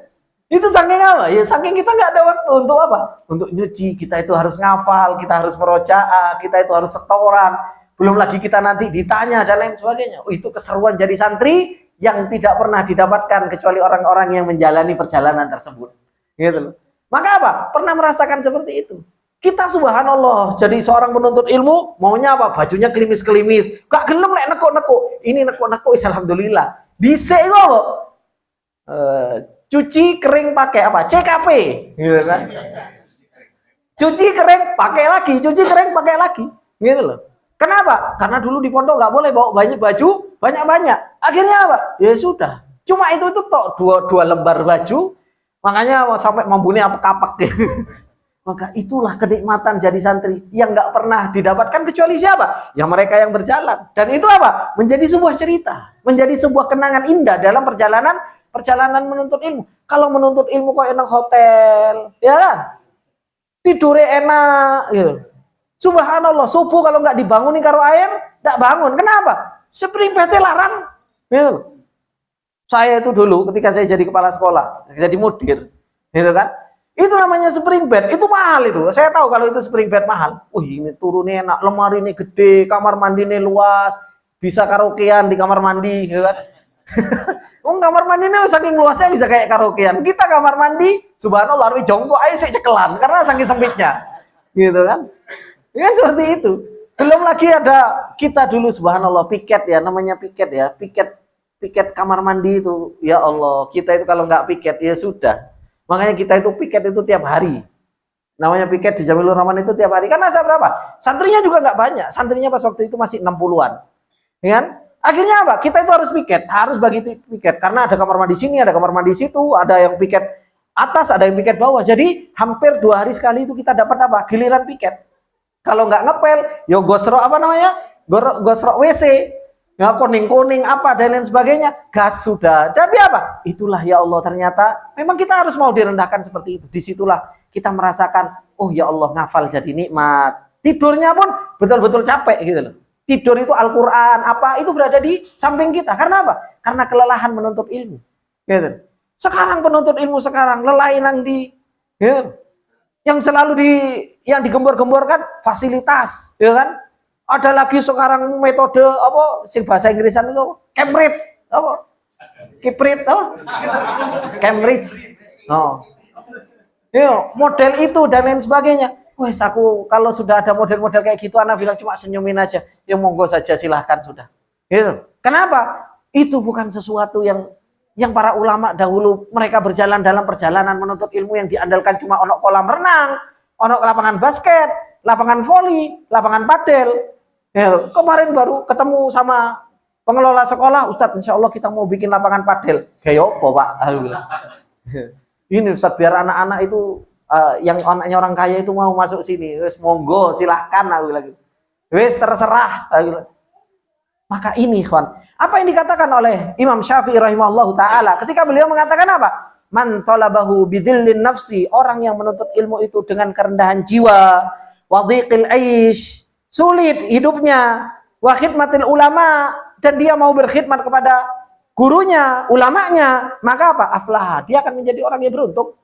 Itu saking apa? Ya saking kita nggak ada waktu untuk apa? Untuk nyuci. Kita itu harus ngafal, kita harus merojaah, kita itu harus setoran. Belum lagi kita nanti ditanya dan lain sebagainya. Oh, itu keseruan jadi santri yang tidak pernah didapatkan kecuali orang-orang yang menjalani perjalanan tersebut. Gitu loh. Maka apa? Pernah merasakan seperti itu. Kita subhanallah jadi seorang penuntut ilmu, maunya apa? Bajunya kelimis-kelimis. Gak gelem lek neko-neko. Ini neko-neko alhamdulillah. Dhisik kok. Cuci kering pakai apa? CKP, gitu kan? Cuci kering pakai lagi, cuci kering pakai lagi, gitu loh. Kenapa? Karena dulu di pondok nggak boleh bawa banyak baju, banyak-banyak. Akhirnya apa? Ya sudah. Cuma itu tok dua lembar baju, makanya sampai membunuh apa kapak. Maka itulah kenikmatan jadi santri yang nggak pernah didapatkan kecuali siapa? Ya mereka yang berjalan. Dan itu apa? Menjadi sebuah cerita, menjadi sebuah kenangan indah dalam perjalanan menuntut ilmu. Kalau menuntut ilmu kok enak hotel, ya kan? Tidurnya enak, gitu. Subhanallah, subuh kalau nggak dibangunin karo air, nggak bangun. Kenapa? Spring bed larang, gitu. Saya itu dulu ketika saya jadi kepala sekolah, jadi mudir, gitu kan? Itu namanya spring bed, itu mahal itu. Saya tahu kalau itu spring bed mahal. Wih, ini turunnya enak, lemari ini gede, kamar mandi ini luas, bisa karaokean di kamar mandi, gitu kan? Kamar mandi ini saking luasnya bisa kayak karaokean. Kita kamar mandi, subhanallah, lari jongkok aja sih cekelan karena saking sempitnya, gitu kan? Kan seperti itu. Belum lagi ada kita dulu subhanallah piket ya, namanya piket ya, piket kamar mandi itu. Ya Allah, kita itu kalau nggak piket ya sudah. Makanya kita itu piket itu tiap hari. Namanya piket di Jamilur Rahman itu tiap hari. Karena saya berapa? Santrinya juga nggak banyak. Santrinya pas waktu itu masih 60-an, ya kan? Akhirnya apa? Kita itu harus piket, harus bagi piket karena ada kamar mandi sini, ada kamar mandi situ, ada yang piket atas, ada yang piket bawah. Jadi hampir 2 hari sekali itu kita dapat apa? Giliran piket. Kalau nggak ngepel, yo gosrok apa namanya? Gosrok WC, ya kuning apa dan lain sebagainya. Gas sudah. Tapi apa? Itulah ya Allah, ternyata memang kita harus mau direndahkan seperti itu. Disitulah kita merasakan, oh ya Allah, ngafal jadi nikmat. Tidurnya pun betul-betul capek gitu loh. Tidur itu Al-Quran, apa itu berada di samping kita. Karena apa? Karena kelelahan menuntut ilmu. Gitu. Sekarang penuntut ilmu sekarang lelah nang di, gitu. Yang selalu yang digembor-gemborkan fasilitas, ya kan? Ada lagi sekarang metode apa? Sing bahasa Inggrisan itu Cambridge, apa? Kiprit, apa? Cambridge. Oh. Yo, model itu dan lain sebagainya. Wes aku kalau sudah ada model-model kayak gitu, anak bilang cuma senyumin aja. Ya monggo saja, silahkan sudah. Gitu. Kenapa? Itu bukan sesuatu yang para ulama dahulu mereka berjalan dalam perjalanan menuntut ilmu yang diandalkan cuma onok kolam renang, onok lapangan basket, lapangan voli, lapangan padel. Ya, kemarin baru ketemu sama pengelola sekolah, Ustadz, insya Allah kita mau bikin lapangan padel. Kayak apa, Pak? Ini Ustadz biar anak-anak itu yang anaknya orang kaya itu mau masuk sini, wes monggo silahkan, aku lagi, wes terserah. Maka ini, kawan, apa yang dikatakan oleh Imam Syafi'i rahimahullahu taala ketika beliau mengatakan apa? Man talabahu bidhillin nafsi, orang yang menuntut ilmu itu dengan kerendahan jiwa, wadhiqil aish, sulit hidupnya, wa khidmatil ulama, dan dia mau berkhidmat kepada gurunya, ulamanya, maka apa? Aflah, dia akan menjadi orang yang beruntung.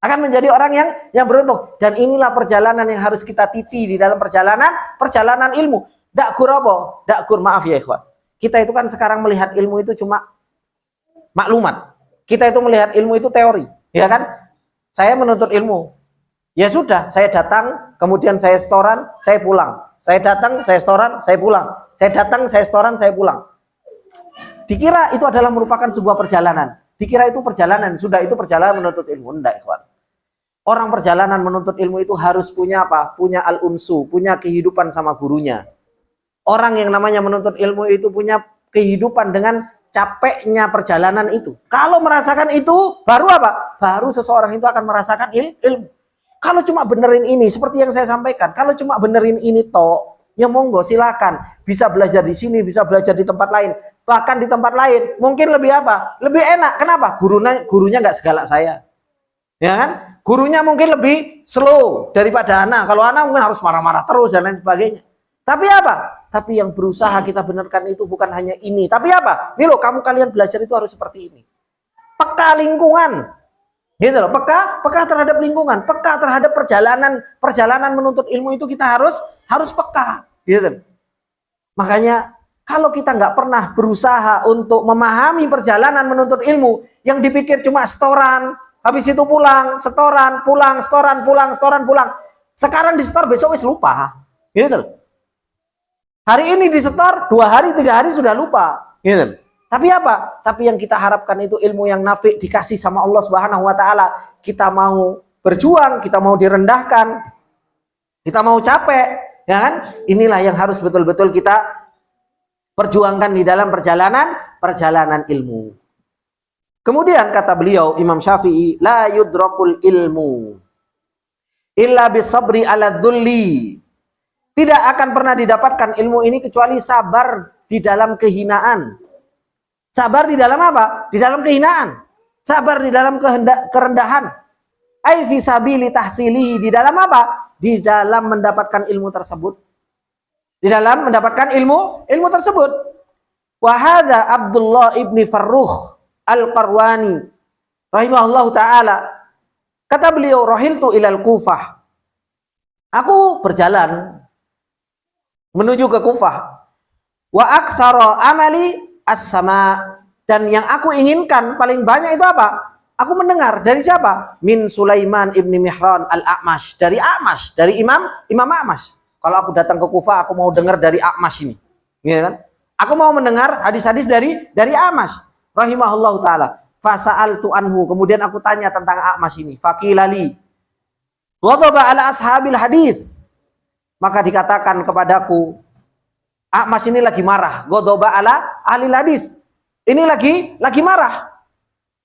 Akan menjadi orang yang beruntung. Dan inilah perjalanan yang harus kita titi di dalam perjalanan ilmu. Dakkur apa? Dakkur, maaf ya ikhwan. Kita itu kan sekarang melihat ilmu itu cuma maklumat. Kita itu melihat ilmu itu teori, ya kan? Saya menuntut ilmu. Ya sudah, saya datang, kemudian saya setoran, saya pulang. Saya datang, saya setoran, saya pulang. Saya datang, saya setoran, saya pulang. Dikira itu adalah merupakan sebuah perjalanan. Dikira itu perjalanan, sudah itu perjalanan menuntut ilmu. Enggak, ikhwan. Orang perjalanan menuntut ilmu itu harus punya apa? Punya al-unsu, punya kehidupan sama gurunya. Orang yang namanya menuntut ilmu itu punya kehidupan dengan capeknya perjalanan itu. Kalau merasakan itu, baru apa? Baru seseorang itu akan merasakan ilmu. Kalau cuma benerin ini, seperti yang saya sampaikan, kalau cuma benerin ini toh, ya monggo silakan. Bisa belajar di sini, bisa belajar di tempat lain. Bahkan di tempat lain, mungkin lebih apa? Lebih enak. Kenapa? Gurunya nggak segalak saya. Ya kan? Gurunya mungkin lebih slow daripada anak. Kalau anak mungkin harus marah-marah terus dan lain sebagainya. Tapi apa? Tapi yang berusaha kita benarkan itu bukan hanya ini. Tapi apa? Nih loh, kalian belajar itu harus seperti ini. Peka lingkungan. Gitu loh, peka terhadap lingkungan, peka terhadap perjalanan menuntut ilmu itu kita harus peka. Gitu. Makanya kalau kita nggak pernah berusaha untuk memahami perjalanan menuntut ilmu, yang dipikir cuma setoran, habis itu pulang, setoran, pulang, setoran, pulang, setoran, pulang. Sekarang disetor, besok wis lupa. Gitu. Hari ini disetor, 2 hari, 3 hari sudah lupa. Gitu. Tapi apa? Tapi yang kita harapkan itu ilmu yang nafi, dikasih sama Allah Subhanahu wa taala. Kita mau berjuang, kita mau direndahkan, kita mau capek, ya kan? Inilah yang harus betul-betul kita perjuangkan di dalam perjalanan ilmu. Kemudian kata beliau Imam Syafi'i, la yudrakul ilmu illa bisabri ala dhulli. Tidak akan pernah didapatkan ilmu ini kecuali sabar di dalam kehinaan. Sabar di dalam apa? Di dalam kehinaan. Sabar di dalam kerendahan. Ai fi sabili tahsilihi, di dalam apa? Di dalam mendapatkan ilmu tersebut. Di dalam mendapatkan ilmu tersebut. Wa hadza Abdullah ibni Farrukh Al-Qarwani rahimahullahu taala. Kata beliau, rahiltu ilal Kufah. Aku berjalan menuju ke Kufah. Wa aktsara amali as-sama, dan yang aku inginkan paling banyak itu apa? Aku mendengar dari siapa? Min Sulaiman ibni Mihran al-A'mash, dari A'mash, dari Imam A'mash. Kalau aku datang ke Kufah, aku mau dengar dari A'mash ini, ya kan? Aku mau mendengar hadis-hadis dari A'mash rahimahullahu taala. Fasa'altu anhu, kemudian aku tanya tentang A'mash ini. Faqilali ghadaba ala ashabil hadis, maka dikatakan kepadaku, A'mash ini lagi marah. Ghadaba ala ahli hadis. Ini lagi marah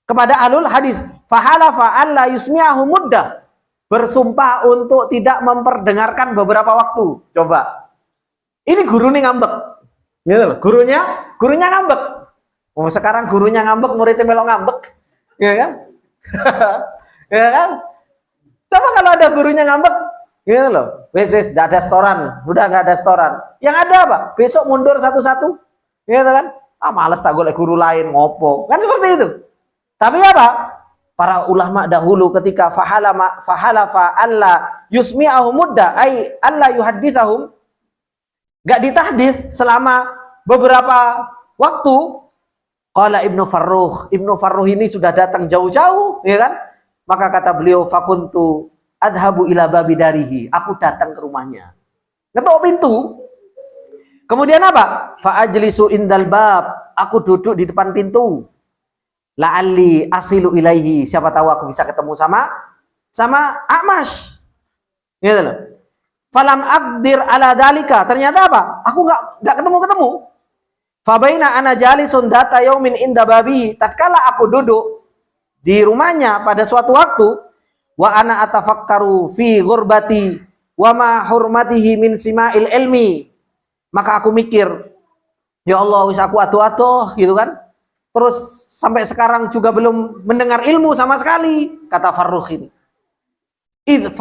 kepada ahlul hadis. Fahalafa alla yusmi'ahu muddah. Bersumpah untuk tidak memperdengarkan beberapa waktu. Coba. Ini gurunya ngambek. Gitu loh. Gurunya ngambek. Oh, sekarang gurunya ngambek, muridnya melok ngambek. Ya kan? Ya kan? Coba kalau ada gurunya ngambek, gitu loh. Wes enggak ada setoran, udah nggak ada setoran. Yang ada apa? Besok mundur satu-satu. Gitu kan? Ah, males tak golek guru lain, ngopo. Kan seperti itu. Tapi apa? Para ulama dahulu ketika fahalafa alla yusmi'ahum mudda, ai alla yuhadditsahum, enggak ditahdits selama beberapa waktu. Qala Ibnu Farrukh ini sudah datang jauh-jauh, ya kan? Maka kata beliau, fakuntu adhabu ila babi darihi, aku datang ke rumahnya, ngetok pintu. Kemudian apa? Fa ajlisu indal bab, aku duduk di depan pintu. La'alli asilu ilaihi, siapa tahu aku bisa ketemu sama A'mash. Gitu loh. Falam aqdir ala dalika, ternyata apa? Aku enggak ketemu. Fa baina ana jalisun data yaumin inda babi, tatkala aku duduk di rumahnya pada suatu waktu, wa ana atafakkaru fi ghurbati wa ma hurmatihi min sima'il ilmi, maka aku mikir, ya Allah, wis aku atuh-atuh gitu kan, terus sampai sekarang juga belum mendengar ilmu sama sekali, kata Farrukh ini. Id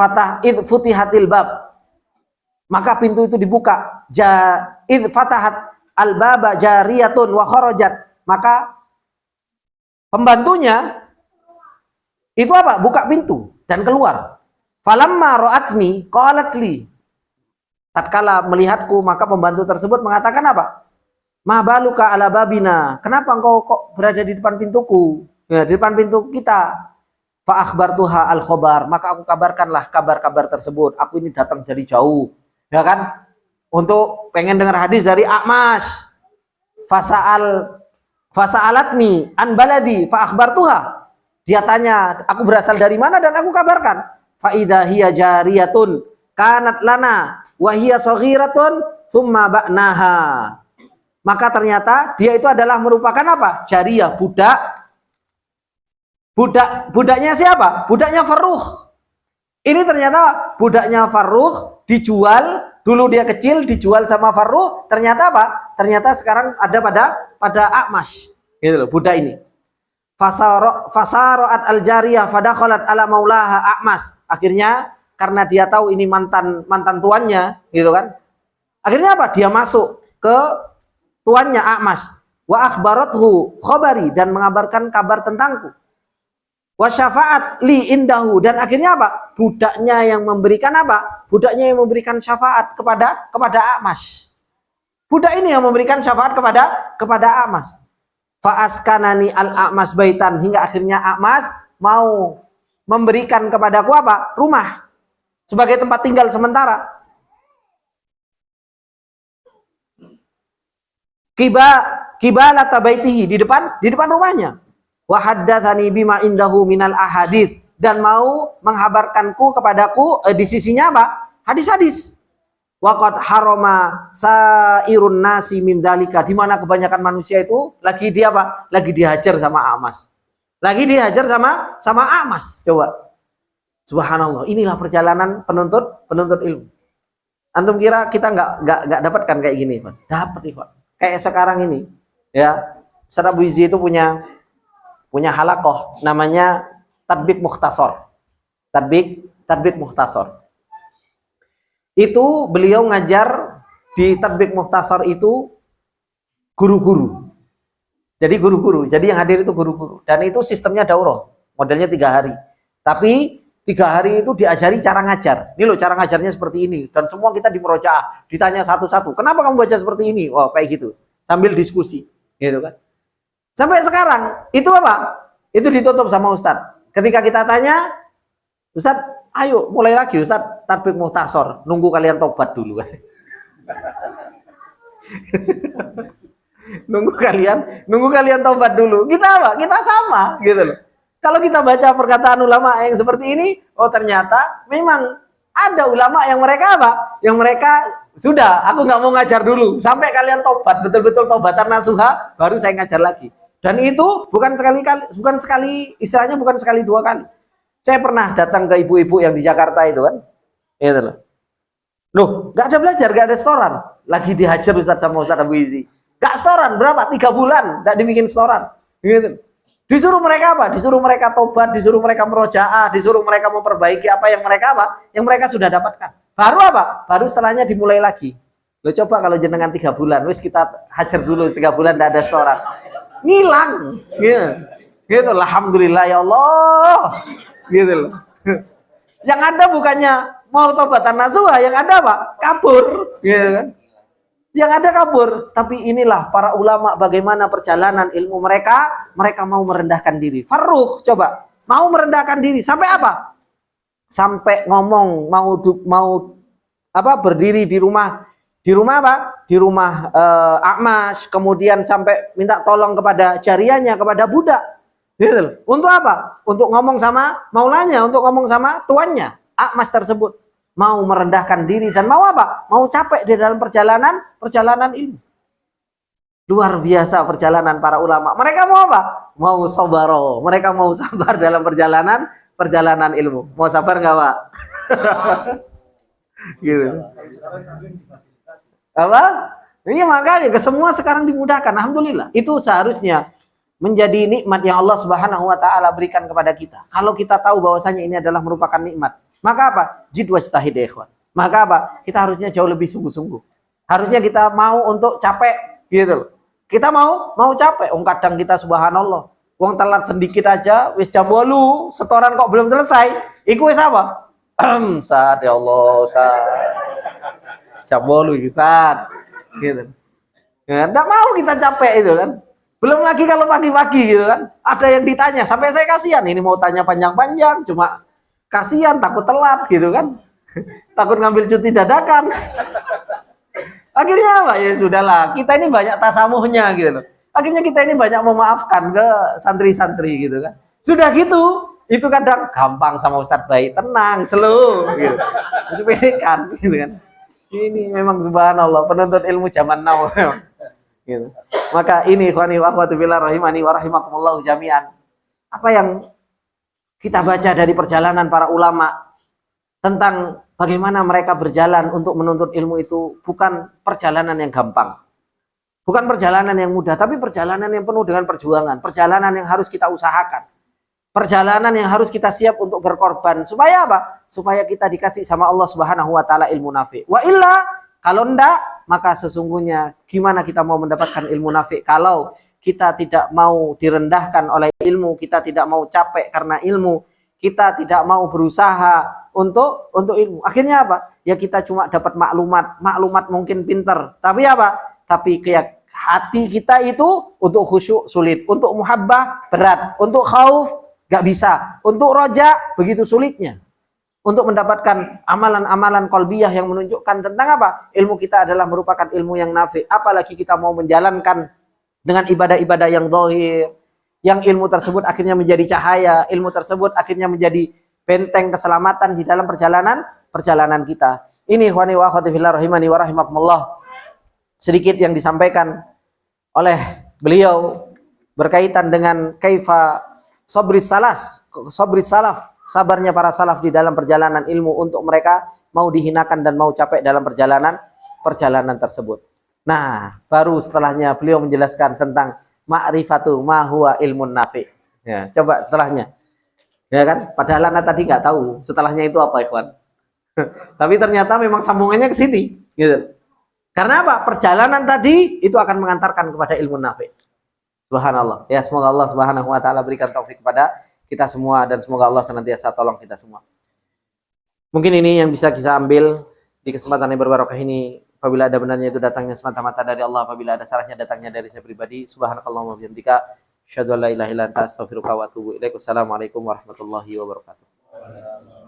futihatil bab, maka pintu itu dibuka. Id fatahat al baba jariyatun wa kharajat, maka pembantunya itu apa? Buka pintu dan keluar. Falamma ra'atni qalat li. Tatkala melihatku, maka pembantu tersebut mengatakan apa? Ma baluka ala babina. Kenapa engkau kok berada di depan pintuku? Ya, di depan pintu kita. Fa akhbartuha al khobar. Maka aku kabarkanlah kabar-kabar tersebut. Aku ini datang dari jauh. Ya kan? Untuk pengen dengar hadis dari A'mash. Fasa'alatni an baladi fa akhbartuha. Dia tanya, aku berasal dari mana dan aku kabarkan. Fa idza hiya jariyatun kanat lana wa hiya saghiratun tsumma ba'naha. Maka ternyata dia itu adalah merupakan apa? Jariyah, budak. Budaknya siapa? Budaknya Farruh. Ini ternyata budaknya Farruh dijual, dulu dia kecil dijual sama Farruh, ternyata apa? Ternyata sekarang ada pada A'mash. Gitu loh, budak ini. Fasarat al-jariyah fadakhalat ala maulaha A'mash. Akhirnya karena dia tahu ini mantan tuannya, gitu kan? Akhirnya apa? Dia masuk ke tuannya A'mash. Wa akhbarathu khabari, dan mengabarkan kabar tentangku. Wa syafa'at li indahu, dan akhirnya apa? Budaknya yang memberikan apa? Budaknya yang memberikan syafaat kepada A'mash. Budak ini yang memberikan syafaat kepada A'mash. Fa askanani al-A'mash baitan, hingga akhirnya A'mash mau memberikan kepadaku apa? Rumah sebagai tempat tinggal sementara. Kibalata baitihi, di depan rumahnya. Wa haddatsani bima indahu minal ahadits, dan mau menghabarkanku kepadaku di sisinya apa? Hadis-hadis. Wa qad harama sairun nasi min dzalika, di mana kebanyakan manusia itu lagi dia apa? Lagi dihajar sama A'mash. Lagi dihajar sama A'mash. Coba. Subhanallah, inilah perjalanan penuntut ilmu. Antum kira kita nggak dapatkan kayak gini, Pak? Dapat, Pak. Kayak sekarang ini, ya. Ustaz Abu Izzi itu punya halaqah namanya Tatbik Mukhtasar. Tatbik Mukhtasar. Itu beliau ngajar di Tatbik Mukhtasar itu guru-guru. Jadi guru-guru. Jadi yang hadir itu guru-guru. Dan itu sistemnya daurah. Modelnya 3 hari. Tapi 3 hari itu diajari cara ngajar. Ini loh cara ngajarnya seperti ini. Dan semua kita di murojaah, ditanya satu-satu. Kenapa kamu baca seperti ini? Oh, kayak gitu. Sambil diskusi, gitu kan. Sampai sekarang itu apa? Itu ditutup sama Ustadz. Ketika kita tanya, Ustadz, ayo mulai lagi Ustadz, Tatbik Mukhtasar. Nunggu kalian tobat dulu. nunggu kalian tobat dulu. Kita apa? Kita sama, gitu loh. Kalau kita baca perkataan ulama yang seperti ini, oh ternyata memang ada ulama yang mereka apa? Yang mereka sudah, aku nggak mau ngajar dulu sampai kalian tobat, betul-betul tobatan nasuha, baru saya ngajar lagi. Dan itu bukan sekali, istilahnya bukan sekali 2 kali. Saya pernah datang ke ibu-ibu yang di Jakarta itu kan, itu loh. Loh, nggak ada belajar, nggak ada setoran, lagi dihajar Ustadz sama Ustadz Abu Izzi. Nggak setoran berapa? 3 bulan, nggak dibikin setoran, gitu. Disuruh mereka apa? Disuruh mereka tobat, disuruh mereka merojaah, disuruh mereka memperbaiki apa yang mereka sudah dapatkan. Baru apa? Baru setelahnya dimulai lagi. Lo coba kalau jenengan 3 bulan, wis kita hajar dulu 3 bulan tidak ada setoran. Ngilang. Gitu. Alhamdulillah ya Allah. Gitu loh. Yang ada bukannya mau tobatan nasuha, yang ada apa? Kabur. Gitu kan. Yang ada kabur. Tapi inilah para ulama bagaimana perjalanan ilmu mereka. Mereka mau merendahkan diri. Farruh coba. Mau merendahkan diri. Sampai apa? Sampai ngomong mau apa? Berdiri di rumah. Di rumah apa? Di rumah A'mash. Kemudian sampai minta tolong kepada jariyahnya, kepada budak. Gitu. Untuk apa? Untuk ngomong sama maulanya. Untuk ngomong sama tuannya. A'mash tersebut. Mau merendahkan diri dan mau apa? Mau capek di dalam perjalanan ilmu. Luar biasa perjalanan para ulama. Mereka mau apa? Mau sabaro. Mereka mau sabar dalam perjalanan ilmu. Mau sabar nggak, Pak? Gitu. Apa? Iya makanya semua sekarang dimudahkan. Alhamdulillah. Itu seharusnya menjadi nikmat yang Allah Subhanahu wa taala berikan kepada kita. Kalau kita tahu bahwasanya ini adalah merupakan nikmat, maka apa? Jid wastahid ya ikhwan. Maka apa? Kita harusnya jauh lebih sungguh-sungguh. Harusnya kita mau untuk capek gitu loh. Kita mau capek. Kadang kita subhanallah, uang telat sedikit aja wis jam 8, setoran kok belum selesai. Iku wis apa? Ustaz, ya Allah, Ustaz. Cabolu Ustaz. Gitu. Ya, enggak mau kita capek itu kan. Belum lagi kalau pagi-pagi gitu kan. Ada yang ditanya, sampai saya kasihan ini mau tanya panjang-panjang, cuma kasihan takut telat gitu kan. Takut ngambil cuti dadakan. Akhirnya apa? Ya sudahlah, kita ini banyak tasamuhnya gitu loh. Akhirnya kita ini banyak memaafkan ke santri-santri gitu kan. Sudah gitu, itu kadang gampang sama Ustadz Bayi, tenang, slow gitu. Itu pilihan gitu kan. Ini memang subhanallah penuntut ilmu zaman now gitu. Maka ini ikhwani wa akhwati fillah rahimani wa rahimakumullah jami'an. Apa yang kita baca dari perjalanan para ulama tentang bagaimana mereka berjalan untuk menuntut ilmu itu bukan perjalanan yang gampang. Bukan perjalanan yang mudah, tapi perjalanan yang penuh dengan perjuangan, perjalanan yang harus kita usahakan. Perjalanan yang harus kita siap untuk berkorban. Supaya apa? Supaya kita dikasih sama Allah Subhanahu wa taala ilmu nafi. Wa illa, kalau enggak, maka sesungguhnya gimana kita mau mendapatkan ilmu nafi kalau kita tidak mau direndahkan oleh ilmu, kita tidak mau capek karena ilmu, kita tidak mau berusaha untuk ilmu. Akhirnya apa? Ya kita cuma dapat maklumat mungkin pinter. Tapi apa? Tapi kayak hati kita itu untuk khusyuk sulit, untuk muhabbah berat, untuk khauf gak bisa. Untuk roja begitu sulitnya. Untuk mendapatkan amalan-amalan qalbiyah yang menunjukkan tentang apa? Ilmu kita adalah merupakan ilmu yang nafi. Apalagi kita mau menjalankan dengan ibadah-ibadah yang zahir. Yang ilmu tersebut akhirnya menjadi cahaya. Ilmu tersebut akhirnya menjadi benteng keselamatan di dalam perjalanan kita. Ini ikhwani wa akhwati fillah rahimani wa rahimakumullah. Sedikit yang disampaikan oleh beliau berkaitan dengan kaifa sabris salaf, sabarnya para salaf di dalam perjalanan ilmu untuk mereka mau dihinakan dan mau capek dalam perjalanan tersebut. Nah, baru setelahnya beliau menjelaskan tentang ma'rifatu ma huwa ilmun nafi. Ya, coba setelahnya. Ya kan? Padahal anak tadi nggak tahu setelahnya itu apa, ikhwan. Tapi ternyata memang sambungannya ke sini, gitu. Karena apa? Perjalanan tadi itu akan mengantarkan kepada ilmu nafi. Subhanallah. Ya, semoga Allah Subhanahu wa taala berikan taufik kepada kita semua dan semoga Allah senantiasa tolong kita semua. Mungkin ini yang bisa kita ambil di kesempatan yang berbarokah ini. Apabila ada benarnya itu datangnya semata-mata dari Allah, apabila ada salahnya datangnya dari saya pribadi. Subhanakallahumma wa bihamdika asyhadu an la ilaha illa anta astaghfiruka wa atubu ilaik. Wassalamualaikum warahmatullahi wabarakatuh.